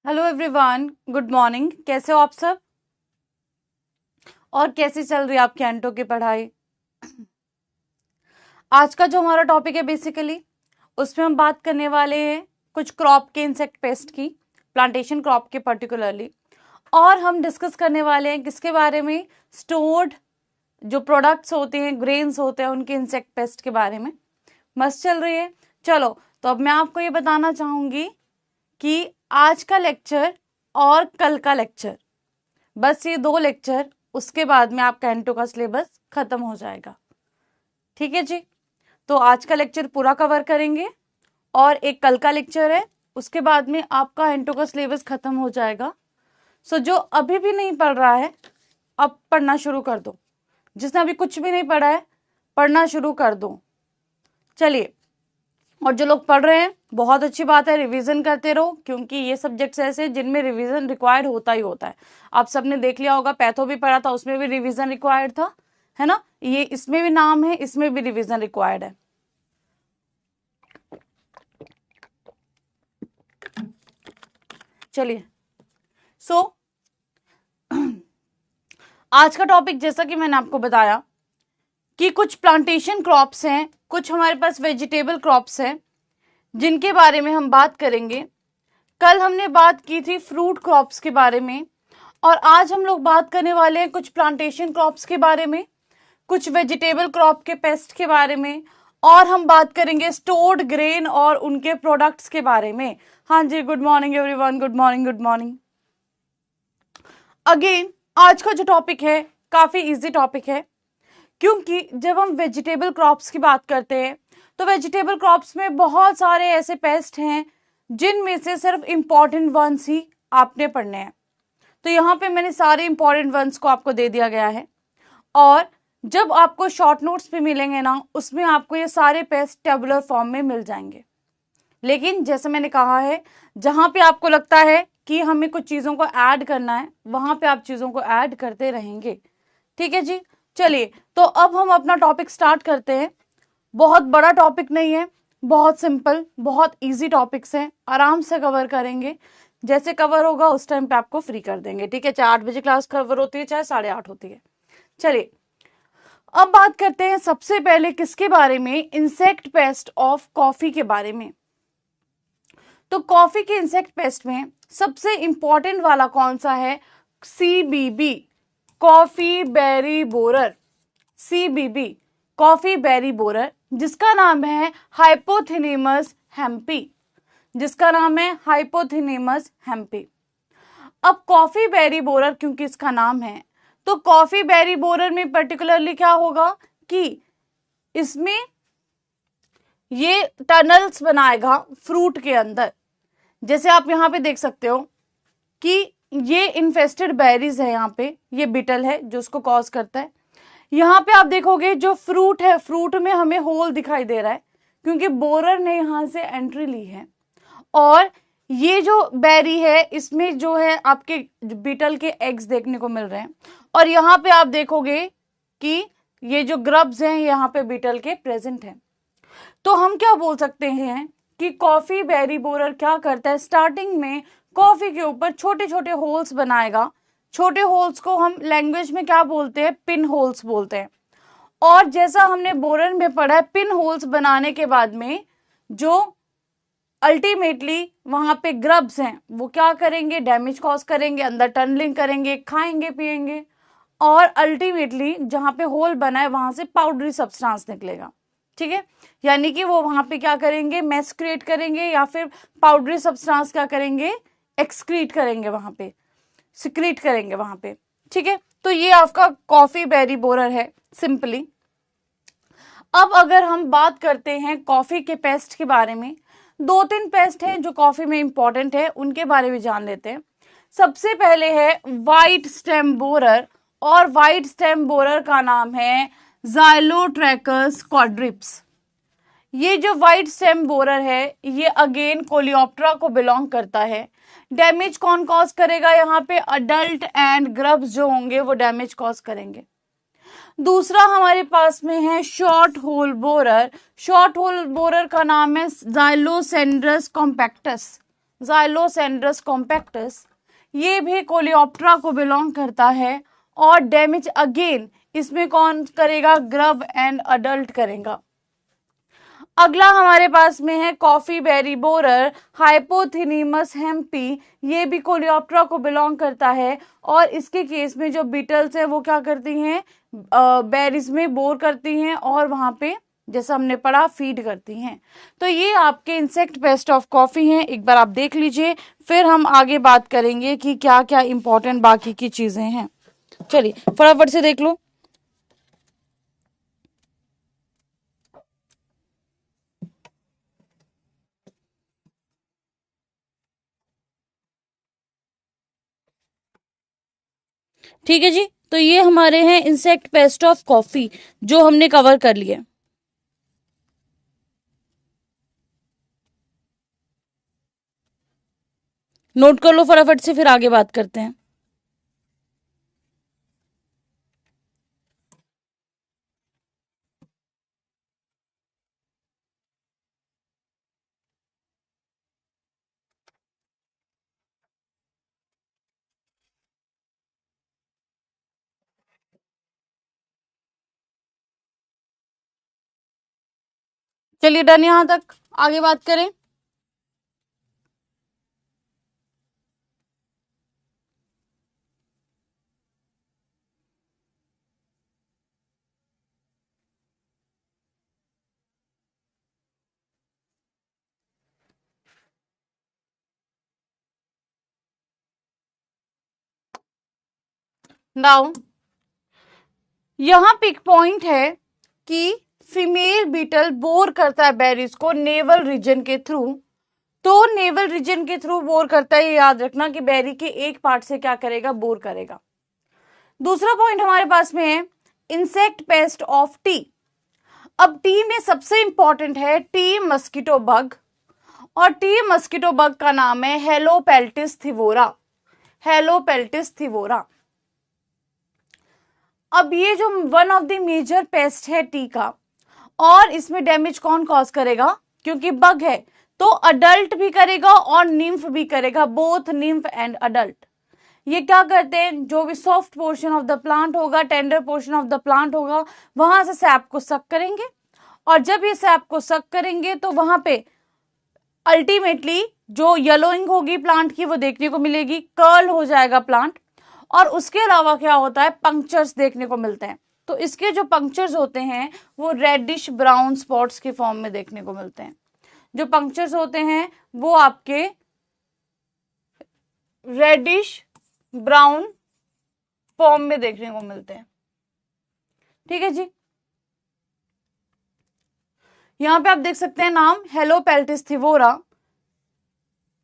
Hello everyone, good morning. कैसे हो आप सब और कैसी चल रही है आपकी एंटो की पढ़ाई? आज का जो हमारा टॉपिक है बेसिकली उसमें हम बात करने वाले हैं कुछ क्रॉप के इंसेक्ट पेस्ट की, प्लांटेशन क्रॉप के पर्टिकुलरली। और हम डिस्कस करने वाले हैं किसके बारे में? स्टोर्ड जो प्रोडक्ट्स होते हैं, ग्रेन्स होते हैं, उनके इंसेक्ट पेस्ट के बारे में। मस्त चल रही है। चलो, तो अब मैं आपको ये बताना चाहूंगी कि आज का लेक्चर और कल का लेक्चर, बस ये 2 लेक्चर, उसके बाद में आपका एंटो का सिलेबस खत्म हो जाएगा। ठीक है जी। तो आज का लेक्चर पूरा कवर करेंगे और एक कल का लेक्चर है, उसके बाद में आपका एंटो का सिलेबस खत्म हो जाएगा। सो जो अभी भी नहीं पढ़ रहा है अब पढ़ना शुरू कर दो। जिसने अभी कुछ भी नहीं पढ़ा है पढ़ना शुरू कर दो। चलिए, और जो लोग पढ़ रहे हैं बहुत अच्छी बात है, रिवीजन करते रहो, क्योंकि ये सब्जेक्ट्स ऐसे हैं जिनमें रिवीजन रिक्वायर्ड होता ही होता है। आप सबने देख लिया होगा, पैथो भी पढ़ा था, उसमें भी रिवीजन रिक्वायर्ड था, है ना। ये इसमें भी नाम है, इसमें भी रिवीजन रिक्वायर्ड है। चलिए, सो आज का टॉपिक जैसा कि मैंने आपको बताया कि कुछ प्लांटेशन क्रॉप्स हैं, कुछ हमारे पास वेजिटेबल क्रॉप्स हैं जिनके बारे में हम बात करेंगे। कल हमने बात की थी फ्रूट क्रॉप्स के बारे में, और आज हम लोग बात करने वाले हैं कुछ प्लांटेशन क्रॉप्स के बारे में, कुछ वेजिटेबल क्रॉप के पेस्ट के बारे में, और हम बात करेंगे स्टोर्ड ग्रेन और उनके प्रोडक्ट्स के बारे में। हाँ जी, good morning everyone, good morning, good morning again. आज का जो टॉपिक है काफी इजी टॉपिक है, क्योंकि जब हम वेजिटेबल क्रॉप्स की बात करते हैं तो वेजिटेबल क्रॉप्स में बहुत सारे ऐसे पेस्ट हैं जिनमें से सिर्फ इंपॉर्टेंट वंस ही आपने पढ़ने हैं। तो यहाँ पे मैंने सारे इंपॉर्टेंट वंस को आपको दे दिया गया है, और जब आपको शॉर्ट नोट्स पे मिलेंगे ना, उसमें आपको ये सारे पेस्ट टेबुलर फॉर्म में मिल जाएंगे। लेकिन जैसे मैंने कहा है, जहां पे आपको लगता है कि हमें कुछ चीजों को ऐड करना है, वहां पे आप चीजों को ऐड करते रहेंगे। ठीक है जी। चलिए, तो अब हम अपना टॉपिक स्टार्ट करते हैं। बहुत बड़ा टॉपिक नहीं है, बहुत सिंपल, बहुत इजी टॉपिक्स हैं, आराम से कवर करेंगे। जैसे कवर होगा उस टाइम पे आपको फ्री कर देंगे। ठीक है, चाहे 8 बजे क्लास कवर होती है, चाहे 8:30 होती है। चलिए, अब बात करते हैं सबसे पहले किसके बारे में? इंसेक्ट पेस्ट ऑफ कॉफी के बारे में। तो कॉफी के इंसेक्ट पेस्ट में सबसे इंपॉर्टेंट वाला कौन सा है? CBB, coffee berry borer. CBB, coffee berry borer, जिसका नाम है हाइपोथिनेमस हेम्पी, जिसका नाम है हाइपोथिनेमस हेम्पी। अब कॉफी बेरी बोरर क्योंकि इसका नाम है, तो कॉफी बेरी बोरर में पर्टिकुलरली क्या होगा कि इसमें ये टनल्स बनाएगा फ्रूट के अंदर। जैसे आप यहाँ पे देख सकते हो कि ये इन्फेस्टेड बेरीज है, यहाँ पे ये बिटल है जो उसको कॉज करता है। यहाँ पे आप देखोगे जो फ्रूट है, फ्रूट में हमें होल दिखाई दे रहा है क्योंकि बोरर ने यहाँ से एंट्री ली है। और ये जो बेरी है इसमें जो है आपके बीटल के एग्स देखने को मिल रहे हैं, और यहाँ पे आप देखोगे कि ये जो ग्रब्स हैं यहाँ पे बीटल के प्रेजेंट हैं। तो हम क्या बोल सकते हैं कि कॉफी बेरी बोरर क्या करता है? स्टार्टिंग में कॉफी के ऊपर छोटे छोटे होल्स बनाएगा। छोटे होल्स को हम लैंग्वेज में क्या बोलते हैं? पिन होल्स बोलते हैं। और जैसा हमने बोरर में पढ़ा है, पिन होल्स बनाने के बाद में जो अल्टीमेटली वहां पे ग्रब्स हैं वो क्या करेंगे? डैमेज कॉज करेंगे, अंदर टनलिंग करेंगे, खाएंगे पिएंगे, और अल्टीमेटली जहां पे होल बना है वहां से पाउडरी सब्सटेंस निकलेगा। ठीक है, यानी कि वो वहां पे क्या करेंगे? मेस क्रिएट करेंगे, या फिर पाउडरी सब्सटेंस क्या करेंगे? एक्सक्रीट करेंगे, वहां पे सिक्रीट करेंगे वहां पे। ठीक है, तो ये आपका कॉफी बेरी बोरर है सिंपली। अब अगर हम बात करते हैं कॉफी के पेस्ट के बारे में, 2-3 पेस्ट हैं जो कॉफी में इंपॉर्टेंट है, उनके बारे में जान लेते हैं। सबसे पहले है व्हाइट स्टेम बोरर, और व्हाइट स्टेम बोरर का नाम है ज़ाइलोट्रैकस क्वाड्रिप्स। ये जो व्हाइट स्टेम बोरर है ये अगेन कोलियोप्टेरा को बिलोंग करता है। डैमेज कौन कॉज करेगा? यहाँ पे अडल्ट एंड ग्रब्स जो होंगे वो डैमेज कॉज करेंगे। दूसरा हमारे पास में है short hole borer. Short hole borer का नाम है ज़ाइलोसेंड्रस कॉम्पैक्टस। ज़ाइलोसेंड्रस कॉम्पैक्टस, ये भी कोलियोप्टरा को बिलोंग करता है। और डैमेज अगेन इसमें कौन करेगा? ग्रब एंड अडल्ट करेगा। अगला हमारे पास में है कॉफी बेरी बोरर, हाइपोथिनीमस हेम्पी, ये भी कोलियोप्टरा को बिलोंग करता है। और इसके केस में जो बीटल्स है वो क्या करती हैं? बेरीज में बोर करती हैं और वहां पे जैसा हमने पढ़ा फीड करती हैं। तो ये आपके इंसेक्ट पेस्ट ऑफ कॉफी हैं, एक बार आप देख लीजिए, फिर हम आगे बात करेंगे कि क्या क्या इंपॉर्टेंट बाकी की चीजें हैं। चलिए फटाफट से देख लो। ठीक है जी, तो ये हमारे हैं इंसेक्ट पेस्ट ऑफ कॉफी जो हमने कवर कर लिए। नोट कर लो फटाफट से, फिर आगे बात करते हैं। चलिए डन, यहां तक आगे बात करें। नाउ यहां पिक पॉइंट है कि फीमेल बीटल बोर करता है बेरीज को नेवल रीजन के थ्रू। तो नेवल रीजन के थ्रू बोर करता है, याद रखना कि बेरी के एक पार्ट से क्या करेगा? बोर करेगा। दूसरा पॉइंट हमारे पास में है इंसेक्ट पेस्ट ऑफ टी। अब टी में सबसे इंपॉर्टेंट है टी मस्कीटो बग, और टी मस्कीटो बग का नाम है हेलोपेल्टिस थिवोरा। हेलोपेल्टिस थिवोरा। अब ये जो one of the major pest है टी का, और इसमें डैमेज कौन कॉज करेगा? क्योंकि बग है तो अडल्ट भी करेगा और निम्फ भी करेगा, बोथ निम्फ एंड अडल्ट। ये क्या करते हैं? जो भी soft portion of the plant होगा, tender portion of the plant होगा, वहां से सैप को सक करेंगे। और जब ये सैप को सक करेंगे तो वहां पे अल्टीमेटली जो येलोइंग होगी प्लांट की वो देखने को मिलेगी, कर्ल हो जाएगा प्लांट। और उसके अलावा क्या होता है? पंक्चर्स देखने को मिलते हैं। तो इसके जो पंक्चर्स होते हैं वो रेडिश ब्राउन स्पॉट्स के फॉर्म में देखने को मिलते हैं। जो पंक्चर्स होते हैं वो आपके रेडिश ब्राउन फॉर्म में देखने को मिलते हैं। ठीक है जी, यहां पे आप देख सकते हैं नाम हेलोपेल्टिस थिवोरा,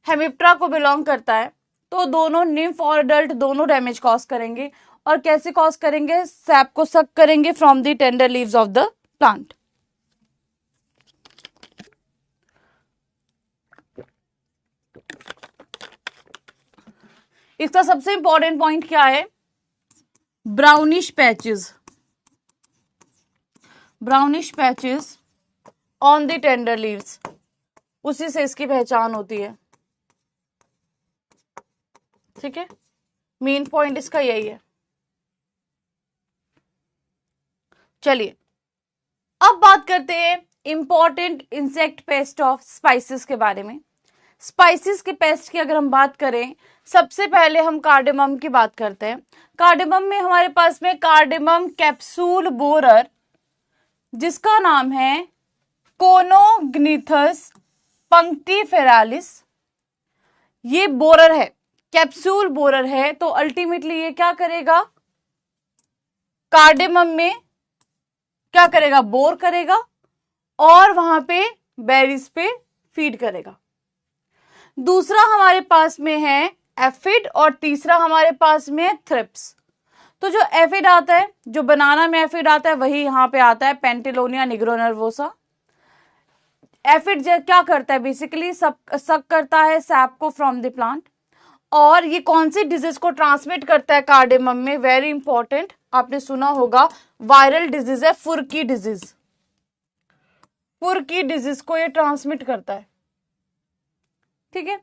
हेमिप्टेरा को बिलोंग करता है। तो दोनों निम्फ और अडल्ट दोनों डैमेज कॉज करेंगे। और कैसे कॉज करेंगे? सैप को सक करेंगे from the tender leaves of the plant. इसका सबसे इंपॉर्टेंट पॉइंट क्या है? Brownish patches, brownish patches on the tender leaves, उसी से इसकी पहचान होती है। ठीक है, मेन पॉइंट इसका यही है। चलिए अब बात करते हैं important insect pest of spices के बारे में। स्पाइसेस के पेस्ट की अगर हम बात करें, सबसे पहले हम कार्डेमम की बात करते हैं। कार्डेमम में हमारे पास में कार्डेमम कैप्सूल बोरर, जिसका नाम है कोनोग्निथस पंक्टिफेरालिस। ये बोरर है, कैप्सूल बोरर है। तो अल्टीमेटली ये क्या करेगा? कार्डेमम में क्या करेगा? बोर करेगा और वहां पे बेरीज पे फीड करेगा। दूसरा हमारे पास में है एफिड, और तीसरा हमारे पास में है थ्रिप्स। तो जो एफिड आता है, जो बनाना में एफिड आता है, वही यहां पे आता है पेंटिलोनिया निग्रोनर्वोसा। एफिड क्या करता है? बेसिकली सक करता है सैप को फ्रॉम द प्लांट। और ये कौन सी डिजीज को ट्रांसमिट करता है कार्डेमम में? वेरी इंपॉर्टेंट, आपने सुना होगा, वायरल डिजीज है फुर्की डिजीज। फुर्की डिजीज को ये ट्रांसमिट करता है। ठीक है,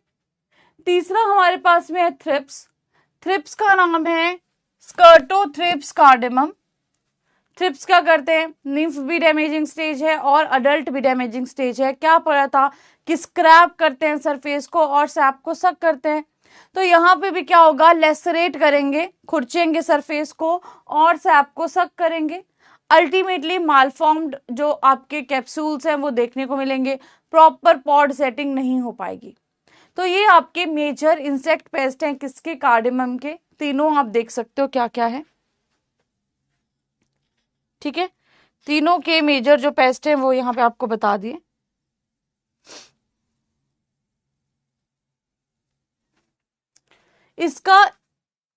तीसरा हमारे पास में है थ्रिप्स। थ्रिप्स का नाम है स्कर्टोथ्रिप्स कार्डेमम। थ्रिप्स क्या करते हैं, निम्फ भी डैमेजिंग स्टेज है और अडल्ट भी डैमेजिंग स्टेज है। क्या पढ़ा था कि स्क्रैप करते हैं सरफेस को और सैप को सक करते हैं। तो यहाँ पे भी क्या होगा, लेसरेट करेंगे, खुरचेंगे सरफेस को और सैप को सक करेंगे। अल्टीमेटली मालफॉर्म्ड जो आपके कैप्सूल्स हैं वो देखने को मिलेंगे, प्रॉपर पॉड सेटिंग नहीं हो पाएगी। तो ये आपके मेजर इंसेक्ट पेस्ट हैं किसके, कार्डेमम के। तीनों आप देख सकते हो क्या क्या है, ठीक है। तीनों के मेजर जो पेस्ट हैं वो यहाँ पे आपको बता दिए। इसका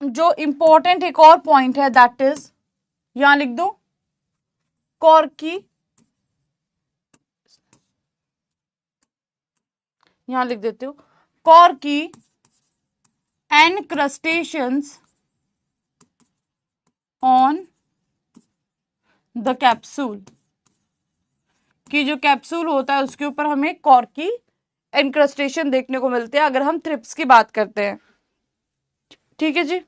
जो इंपॉर्टेंट एक और पॉइंट है दैट इज, यहां लिख दो, कॉर्की, यहां लिख देती हूं, Corky and crustaceans on the capsule, कि जो कैप्सूल होता है उसके ऊपर हमें कॉर्की एनक्रस्टेशन देखने को मिलते हैं अगर हम थ्रिप्स की बात करते हैं, ठीक है जी।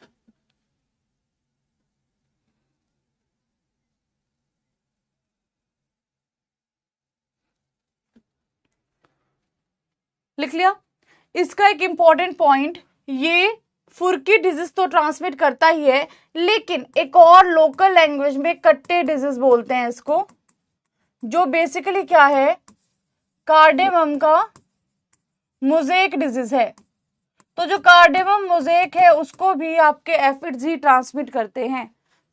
लिख लिया। इसका एक इंपॉर्टेंट पॉइंट, ये फुर्की डिजीज तो ट्रांसमिट करता ही है, लेकिन एक और लोकल लैंग्वेज में कट्टे डिजीज बोलते हैं इसको, जो बेसिकली क्या है, कार्डेमम का मोज़ेक डिजीज है। तो जो कार्डेमम मोज़ेक है उसको भी आपके एफिड्स ही ट्रांसमिट करते हैं,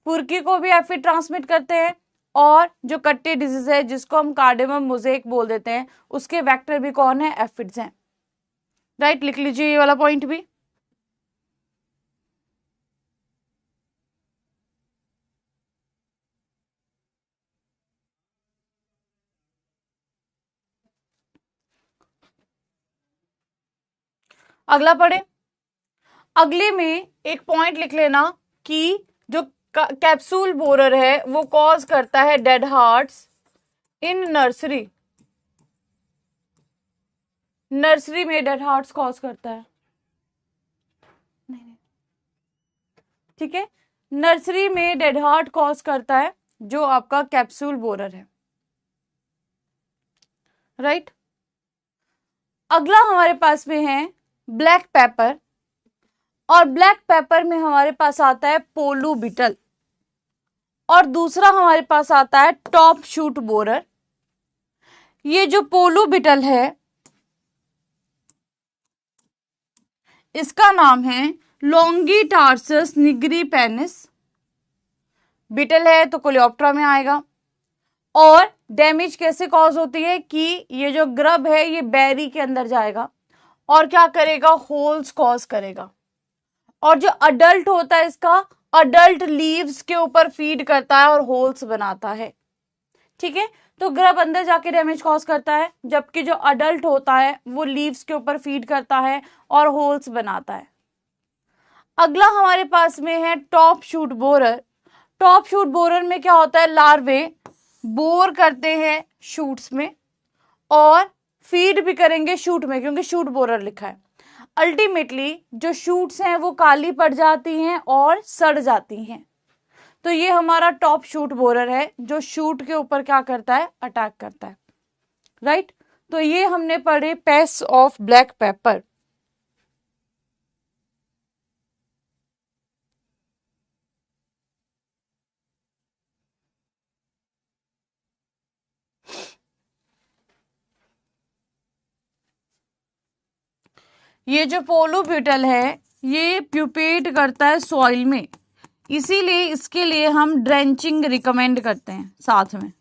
फुर्की को भी एफिड ट्रांसमिट करते हैं, और जो कट्टे डिजीज है जिसको हम कार्डेमम मोज़ेक बोल देते हैं उसके वेक्टर भी कौन है, एफिड्स हैं। राइट, लिख लीजिए ये वाला पॉइंट भी। अगला पढ़े। अगले में एक पॉइंट लिख लेना कि जो कैप्सूल बोरर है वो कॉज करता है dead hearts in nursery. Nursery में डेड हार्ट्स कॉज करता है, नहीं, ठीक है, नर्सरी में डेड हार्ट कॉज करता है जो आपका कैप्सूल बोरर है। राइट, अगला हमारे पास में है ब्लैक पेपर, और ब्लैक पेपर में हमारे पास आता है पोलू बीटल, और दूसरा हमारे पास आता है टॉप शूट बोरर। ये जो पोलू बीटल है इसका नाम है लॉन्गिटार्सस निग्रीपेनिस, बीटल है तो कोलियोप्टरा में आएगा। और डैमेज कैसे कॉज होती है कि ये जो ग्रब है ये बेरी के अंदर जाएगा और क्या करेगा, होल्स कॉज करेगा। और जो अडल्ट होता है इसका, अडल्ट लीव्स के ऊपर फीड करता है और होल्स बनाता है, ठीक है। तो ग्रब अंदर जाके डैमेज कॉज करता है, जबकि जो अडल्ट होता है वो लीव्स के ऊपर फीड करता है और होल्स बनाता है। अगला हमारे पास में है top shoot borer. Top shoot borer में क्या होता है, लार्वे बोर करते हैं शूट्स में और फीड भी करेंगे शूट में, क्योंकि शूट बोरर लिखा है। अल्टीमेटली जो शूट्स हैं वो काली पड़ जाती हैं और सड़ जाती हैं। तो ये हमारा टॉप शूट बोरर है जो शूट के ऊपर क्या करता है, अटैक करता है। राइट, तो ये हमने पढ़े पेस्ट ऑफ ब्लैक पेपर। ये जो पोलो ब्यूटल है ये प्यूपेट करता है सॉइल में, इसीलिए इसके लिए हम ड्रेंचिंग रिकमेंड करते हैं साथ में,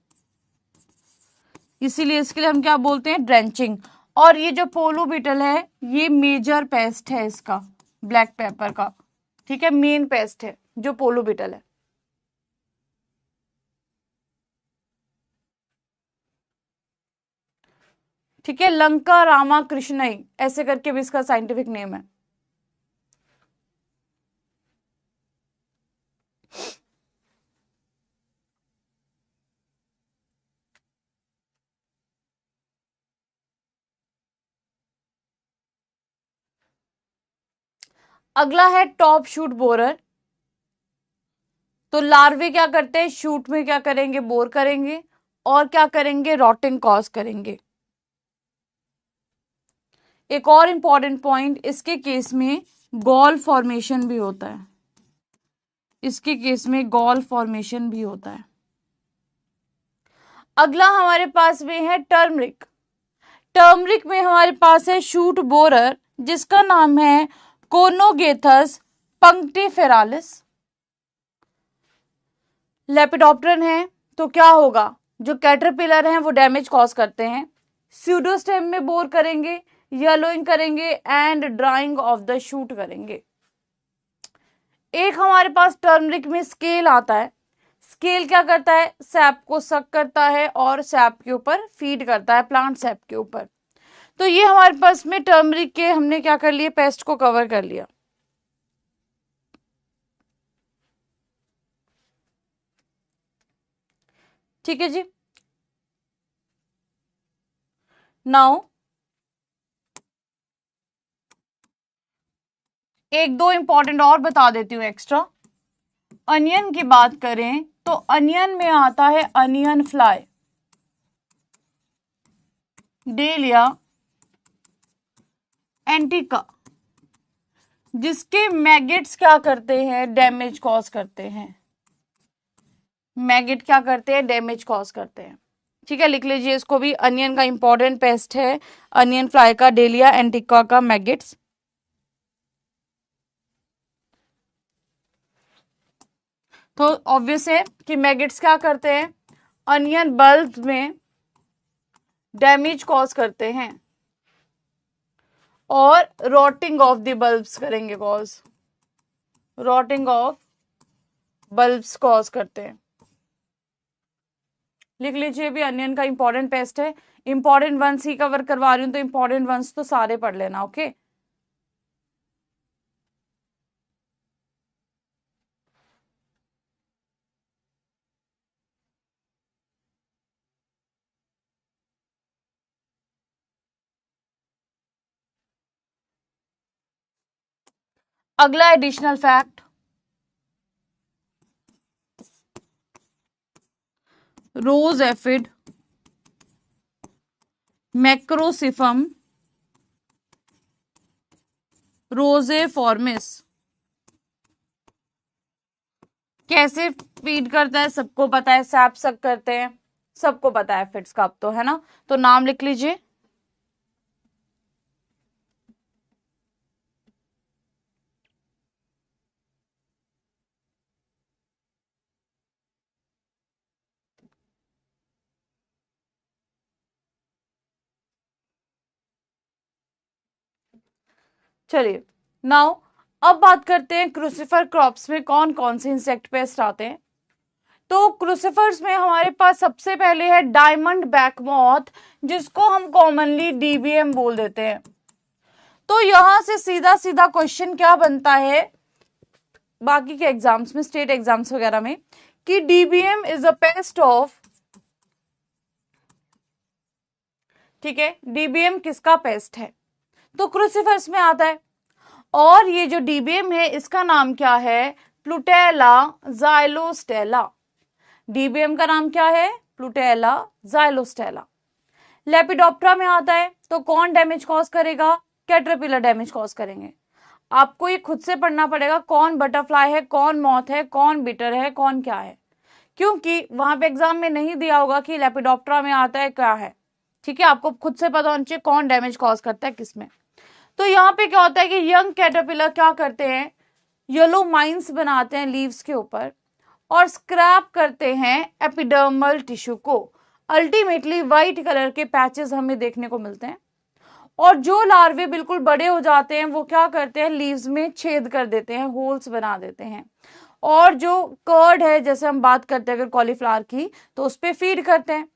इसीलिए इसके लिए हम क्या बोलते हैं, ड्रेंचिंग। और ये जो पोलो बीटल है ये मेजर पेस्ट है इसका, ब्लैक पेपर का, ठीक है, मेन पेस्ट है जो पोलो बीटल है। ठीक है, लंका रामा कृष्णई ऐसे करके भी इसका साइंटिफिक नेम है। अगला है टॉप शूट बोरर। तो लार्वे क्या करते हैं, शूट में क्या करेंगे, बोर करेंगे और क्या करेंगे, रॉटिंग कॉज करेंगे। एक और इंपॉर्टेंट पॉइंट, इसके केस में गॉल फॉर्मेशन भी होता है। इसके केस में गॉल फॉर्मेशन भी होता है। अगला हमारे पास में है टर्मरिक। टर्मरिक में हमारे पास है शूट बोरर जिसका नाम है कोनोगेथस पंक्टिफेरालिस। लेपिडोप्टेरन है तो क्या होगा, जो कैटरपिलर हैं वो डैमेज कॉज करते हैं। स्यूडोस्टेम में बोर करेंगे, येलोइंग करेंगे and drying of the shoot करेंगे। एक हमारे पास टर्मरिक में स्केल आता है। स्केल क्या करता है, सैप को सक करता है और सैप के ऊपर फीड करता है, प्लांट सैप के ऊपर। तो ये हमारे पास में टर्मरिक के हमने क्या कर लिए, पेस्ट को कवर कर लिया। ठीक है जी। नाउ एक दो इंपॉर्टेंट और बता देती हूं एक्स्ट्रा। अनियन की बात करें तो अनियन में आता है अनियन फ्लाई, डेलिया एंटिका, जिसके मैगेट्स क्या करते हैं, डैमेज कॉज करते हैं। मैगेट क्या करते हैं, डैमेज कॉज करते हैं। ठीक है, लिख लीजिए इसको भी, अनियन का इंपॉर्टेंट पेस्ट है अनियन फ्लाई का, डेलिया एंटिका का मैगेट्स। तो ऑब्वियस है कि मैगेट्स क्या करते हैं, अनियन बल्ब में डैमेज कॉज करते हैं और रॉटिंग ऑफ द बल्ब्स करेंगे cause, rotting of bulbs cause करते हैं। लिख लीजिए भी, अनियन का इंपॉर्टेंट पेस्ट है। इंपॉर्टेंट वंस ही कवर करवा रही हूं तो इंपॉर्टेंट वंस तो सारे पढ़ लेना। ओके, अगला एडिशनल फैक्ट, रोज एफिड मैक्रोसिफम रोजेफॉर्मिस कैसे फीड करता है, सबको पता है। सैप सक करते हैं, सबको पता है फिट्स का, अब तो है ना। तो नाम लिख लीजिए, चलिए नाउ अब बात करते हैं क्रूसिफर क्रॉप्स में कौन कौन से इंसेक्ट पेस्ट आते हैं। तो क्रूसिफर्स में हमारे पास सबसे पहले है डायमंड बैक मॉथ, जिसको हम कॉमनली डीबीएम बोल देते हैं। तो यहां से सीधा सीधा क्वेश्चन क्या बनता है बाकी के एग्जाम्स में, स्टेट एग्जाम्स वगैरह में, कि DBM is a paste of, ठीक है, डीबीएम किसका पेस्ट है, तो क्रूसिफर्स में आता है। और ये जो डीबीएम है इसका नाम क्या है, प्लूटेला जाइलोस्टेला। डीबीएम का नाम क्या है, प्लूटेला जाइलोस्टेला। लेपिडोप्टरा में आता है तो कौन डैमेज कॉज करेगा, कैटरपिलर डैमेज कॉज करेंगे। आपको ये खुद से पढ़ना पड़ेगा कौन बटरफ्लाई है, कौन मॉथ है, कौन बिटर है, कौन क्या है, क्योंकि वहां पे एग्जाम में नहीं दिया होगा कि लेपिडोप्टरा में आता है क्या है। ठीक है, आपको खुद से पता होना चाहिए कौन डैमेज कॉज करता है किसमें। तो यहाँ पे क्या होता है कि यंग कैटरपिलर क्या करते हैं, येलो माइंस बनाते हैं लीव्स के ऊपर और स्क्रैप करते हैं एपिडर्मल टिश्यू को। अल्टीमेटली व्हाइट कलर के पैचेस हमें देखने को मिलते हैं। और जो लार्वे बिल्कुल बड़े हो जाते हैं वो क्या करते हैं, लीव्स में छेद कर देते हैं, होल्स बना देते हैं। और जो कर्ड है, जैसे हम बात करते हैं अगर कॉलीफ्लावर की, तो उस पर फीड करते हैं।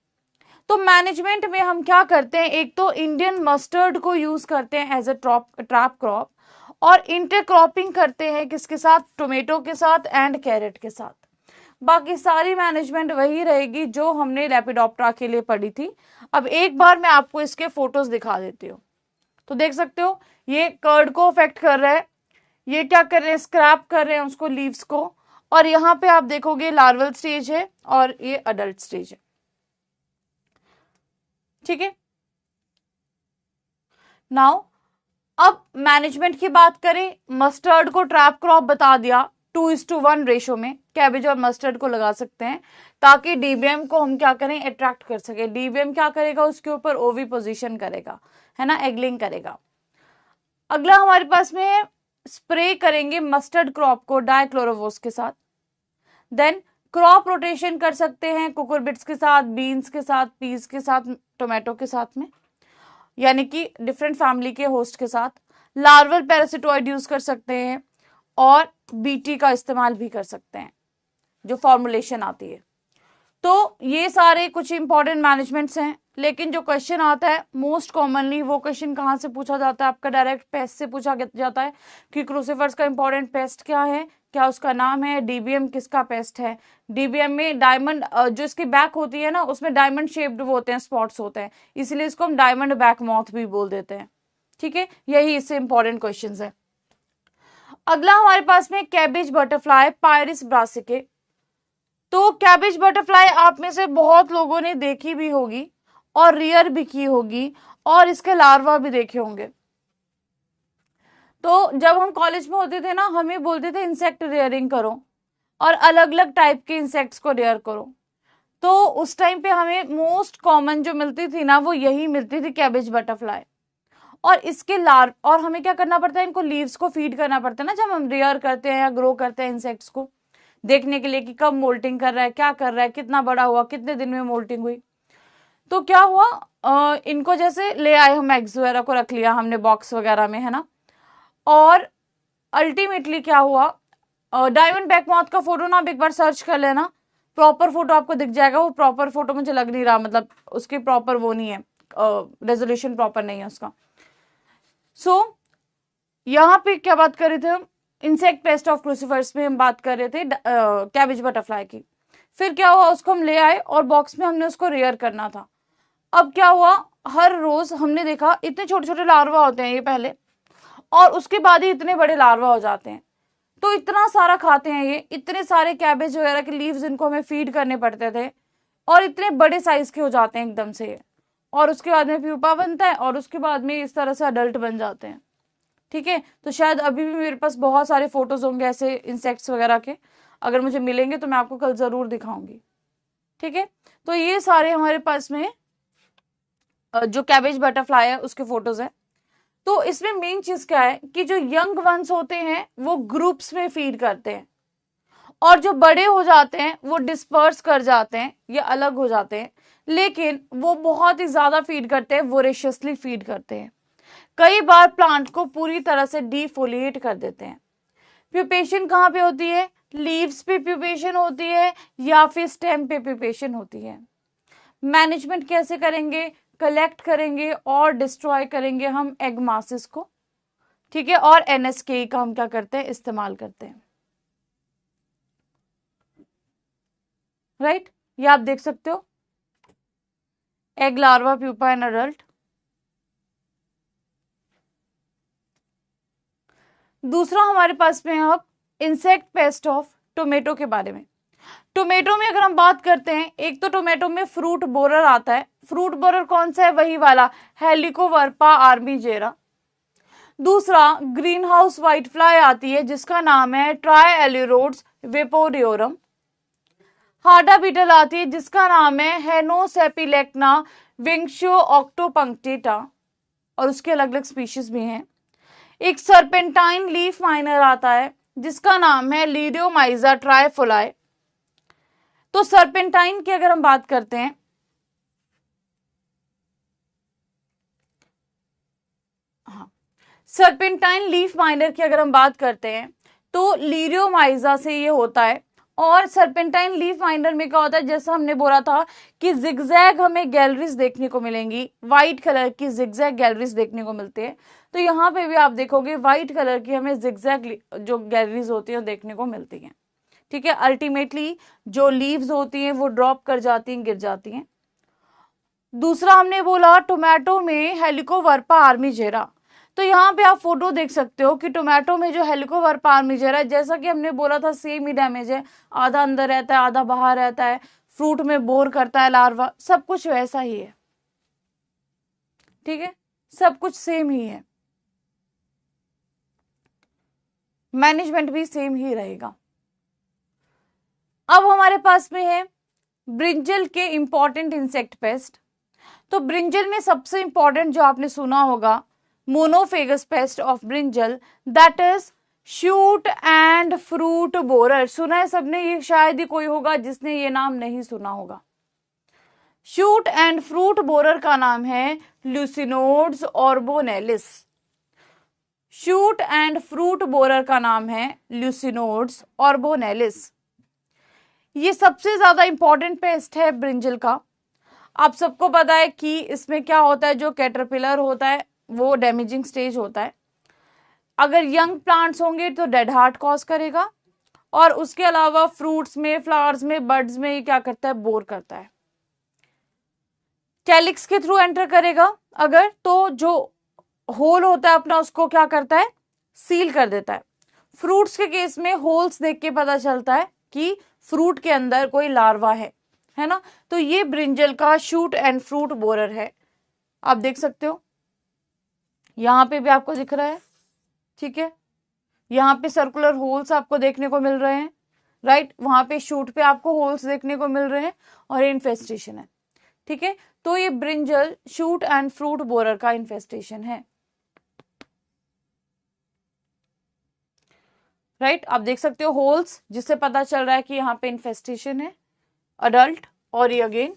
तो मैनेजमेंट में हम क्या करते हैं, एक तो इंडियन मस्टर्ड को यूज करते हैं एज अ ट्रैप क्रॉप, और इंटरक्रॉपिंग करते हैं किसके साथ, टोमेटो के साथ एंड कैरेट के साथ। बाकी सारी मैनेजमेंट वही रहेगी जो हमने लेपिडोप्टरा के लिए पढ़ी थी। अब एक बार मैं आपको इसके फोटोज दिखा देती हूँ, तो देख सकते हो ये कर्ड को अफेक्ट कर रहा है, ये क्या कर रहे हैं, स्क्रैप कर रहे हैं उसको, लीव्स को। और यहाँ पे आप देखोगे लार्वल स्टेज है और ये अडल्ट स्टेज है। ठीक है, नाउ अब मैनेजमेंट की बात करें, मस्टर्ड को ट्रैप क्रॉप बता दिया, 2:1 रेशो में कैबेज और मस्टर्ड को लगा सकते हैं ताकि डीबीएम को हम क्या करें, अट्रैक्ट कर सके। डीबीएम क्या करेगा, उसके ऊपर ओवी पोजीशन करेगा, है ना, एगलिंग करेगा। अगला हमारे पास में है, स्प्रे करेंगे मस्टर्ड क्रॉप को डाइक्लोरोवोस के साथ। देन क्रॉप रोटेशन कर सकते हैं कुकुरबिट्स के साथ, बीन्स के साथ, पीस के साथ, टोमेटो के साथ में, यानी कि डिफरेंट फैमिली के होस्ट के साथ। लार्वल पैरासिटोइड यूज कर सकते हैं और बीटी का इस्तेमाल भी कर सकते हैं जो फॉर्मुलेशन आती है। तो ये सारे कुछ इंपॉर्टेंट मैनेजमेंट्स हैं। लेकिन जो क्वेश्चन आता है मोस्ट कॉमनली, वो क्वेश्चन कहाँ से पूछा जाता है, आपका डायरेक्ट पेस्ट से पूछा जाता है कि क्रूसिफर्स का इंपॉर्टेंट पेस्ट क्या है, क्या उसका नाम है, डीबीएम किसका पेस्ट है। डीबीएम में डायमंड जो इसकी बैक होती है ना, उसमें डायमंड शेप्ड वो होते हैं, स्पॉट्स होते हैं, इसलिए इसको हम डायमंड बैक मॉथ भी बोल देते हैं। ठीक है, यही इससे इंपॉर्टेंट क्वेश्चन है। अगला हमारे पास में कैबेज बटरफ्लाई पायरिस ब्रासिके। तो कैबेज बटरफ्लाई आप में से बहुत लोगों ने देखी भी होगी और रियर भी की होगी और इसके लार्वा भी देखे होंगे। तो जब हम कॉलेज में होते थे ना, हमें बोलते थे इंसेक्ट रेयरिंग करो और अलग अलग टाइप के इंसेक्ट्स को रेयर करो। तो उस टाइम पे हमें मोस्ट कॉमन जो मिलती थी ना, वो यही मिलती थी, कैबेज बटरफ्लाई। और इसके और हमें क्या करना पड़ता है, इनको लीव्स को फीड करना पड़ता है ना, जब हम रेयर करते हैं या ग्रो करते हैं इंसेक्ट्स को, देखने के लिए कि कब मोल्टिंग कर रहा है, क्या कर रहा है, कितना बड़ा हुआ, कितने दिन में मोल्टिंग हुई। तो क्या हुआ, इनको जैसे ले आए हम, एग्स वगैरह को रख लिया हमने बॉक्स वगैरह में, है ना। और अल्टीमेटली क्या हुआ, डायमंड बैक मॉथ का फोटो ना आप एक बार सर्च कर लेना, प्रॉपर फोटो आपको दिख जाएगा। वो प्रॉपर फोटो मुझे लग नहीं रहा, मतलब उसकी प्रॉपर वो नहीं है, रेजोल्यूशन प्रॉपर नहीं है उसका। सो यहाँ पे क्या बात कर रहे थे हम, इंसेक्ट पेस्ट ऑफ क्रूसिफर्स में हम बात कर रहे थे कैबेज बटरफ्लाई की। फिर क्या हुआ, उसको हम ले आए और बॉक्स में हमने उसको रेयर करना था। अब क्या हुआ, हर रोज हमने देखा इतने छोटे छोटे लार्वा होते हैं ये पहले, और उसके बाद ही इतने बड़े लार्वा हो जाते हैं। तो इतना सारा खाते हैं ये, इतने सारे कैबेज वगैरह के लीव्स इनको हमें फीड करने पड़ते थे, और इतने बड़े साइज के हो जाते हैं एकदम से। और उसके बाद में प्यूपा बनता है और उसके बाद में इस तरह से अडल्ट बन जाते हैं। ठीक है, तो शायद अभी भी मेरे पास बहुत सारे फोटोज होंगे ऐसे इंसेक्ट्स वगैरह के, अगर मुझे मिलेंगे तो मैं आपको कल जरूर दिखाऊंगी। ठीक है, तो ये सारे हमारे पास में जो कैबेज बटरफ्लाई है उसके फोटोज है। तो इसमें मेन चीज क्या है कि जो यंग वंस होते हैं वो ग्रुप्स में फीड करते हैं, और जो बड़े हो जाते हैं वो डिस्पर्स कर जाते हैं या अलग हो जाते हैं, लेकिन वो बहुत ही ज्यादा फीड करते हैं, वोरेशियसली फीड करते हैं। कई बार प्लांट को पूरी तरह से डिफोलिएट कर देते हैं। प्यूपेशन कहाँ पे होती है, लीव्स पे प्यूपेशन होती है या फिर स्टेम पे प्यूपेशन होती है। मैनेजमेंट कैसे करेंगे, कलेक्ट करेंगे और डिस्ट्रॉय करेंगे हम एग मासेस को। ठीक है, और एनएसके का हम क्या करते हैं, इस्तेमाल करते हैं। राइट, ये आप देख सकते हो, egg, larva, pupa and adult. दूसरा हमारे पास में अब इंसेक्ट पेस्ट ऑफ टोमेटो के बारे में। टोमेटो में अगर हम बात करते हैं, एक तो टोमेटो में फ्रूट बोरर आता है। फ्रूट बोरर कौन सा है, वही वाला हेलिकोवर्पा आर्मीजेरा। दूसरा ग्रीन हाउस व्हाइट फ्लाई आती है जिसका नाम है ट्राइएलिरोड्स वेपोरियोरम। हार्डा बीटल आती है जिसका नाम है हेनोसेपिलेक्ना विंक्शो ऑक्टोपंक्टिटा, और उसके अलग अलग स्पीशीज भी हैं। एक सर्पेंटाइन लीफ माइनर आता है जिसका नाम है लीडियोमाइजा ट्राइफोलाई। तो सर्पेंटाइन की अगर हम बात करते हैं, हाँ, सर्पेंटाइन लीफ माइनर की अगर हम बात करते हैं तो लीडियोमाइजा से ये होता है। और सर्पेंटाइन लीफ माइनर में क्या होता है, जैसा हमने बोला था कि जिगजैग हमें गैलरीज देखने को मिलेंगी, व्हाइट कलर की जिगजैग गैलरीज देखने को मिलती है। तो यहाँ पे भी आप देखोगे व्हाइट कलर की हमें जिगजैग जो गैलरीज होती है देखने को मिलती हैं। ठीक है, अल्टीमेटली जो लीव्स होती हैं वो ड्रॉप कर जाती हैं, गिर जाती हैं। दूसरा हमने बोला टोमेटो में हेलिकोवर्पा आर्मीजेरा। तो यहाँ पे आप फोटो देख सकते हो कि टोमेटो में जो हेलिकोवर पार्मिजर है, जैसा कि हमने बोला था सेम ही डैमेज है, आधा अंदर रहता है आधा बाहर रहता है, फ्रूट में बोर करता है लार्वा, सब कुछ वैसा ही है। ठीक है, सब कुछ सेम ही है, मैनेजमेंट भी सेम ही रहेगा। अब हमारे पास में है ब्रिंजल के इंपॉर्टेंट इंसेक्ट पेस्ट। तो ब्रिंजल में सबसे इंपॉर्टेंट जो आपने सुना होगा monophagous paste of brinjal, that is shoot and fruit borer. सुना है सबने, ये शायद ही कोई होगा जिसने ये नाम नहीं सुना होगा। शूट एंड फ्रूट बोरर का नाम है ल्यूसिनोड्स ऑर्बोनेलिस। शूट एंड फ्रूट बोरर का नाम है ल्यूसिनोड्स ऑर्बोनेलिस। ये सबसे ज्यादा इंपॉर्टेंट पेस्ट है ब्रिंजल का। आप सबको पता है कि इसमें क्या होता है, जो कैटरपिलर होता है वो डैमेजिंग स्टेज होता है। अगर यंग प्लांट्स होंगे तो डेड हार्ट कॉज करेगा, और उसके अलावा फ्रूट्स में, फ्लावर्स में, बर्ड्स में ये क्या करता है, बोर करता है। कैलिक्स के थ्रू एंटर करेगा अगर, तो जो होल होता है अपना उसको क्या करता है, सील कर देता है। फ्रूट्स के केस में होल्स देख के पता चलता है कि फ्रूट के अंदर कोई लार्वा है ना। तो ये ब्रिंजल का शूट एंड फ्रूट बोरर है, आप देख सकते हो, यहां पे भी आपको दिख रहा है। ठीक है, यहाँ पे सर्कुलर होल्स आपको देखने को मिल रहे हैं, राइट, वहां पे शूट पे आपको होल्स देखने को मिल रहे हैं, और ये इन्फेस्टेशन है। ठीक है, तो ये brinjal shoot and fruit borer का इन्फेस्टेशन है, राइट। आप देख सकते हो होल्स, जिससे पता चल रहा है कि यहाँ पे इन्फेस्टेशन है अडल्ट, और ये अगेन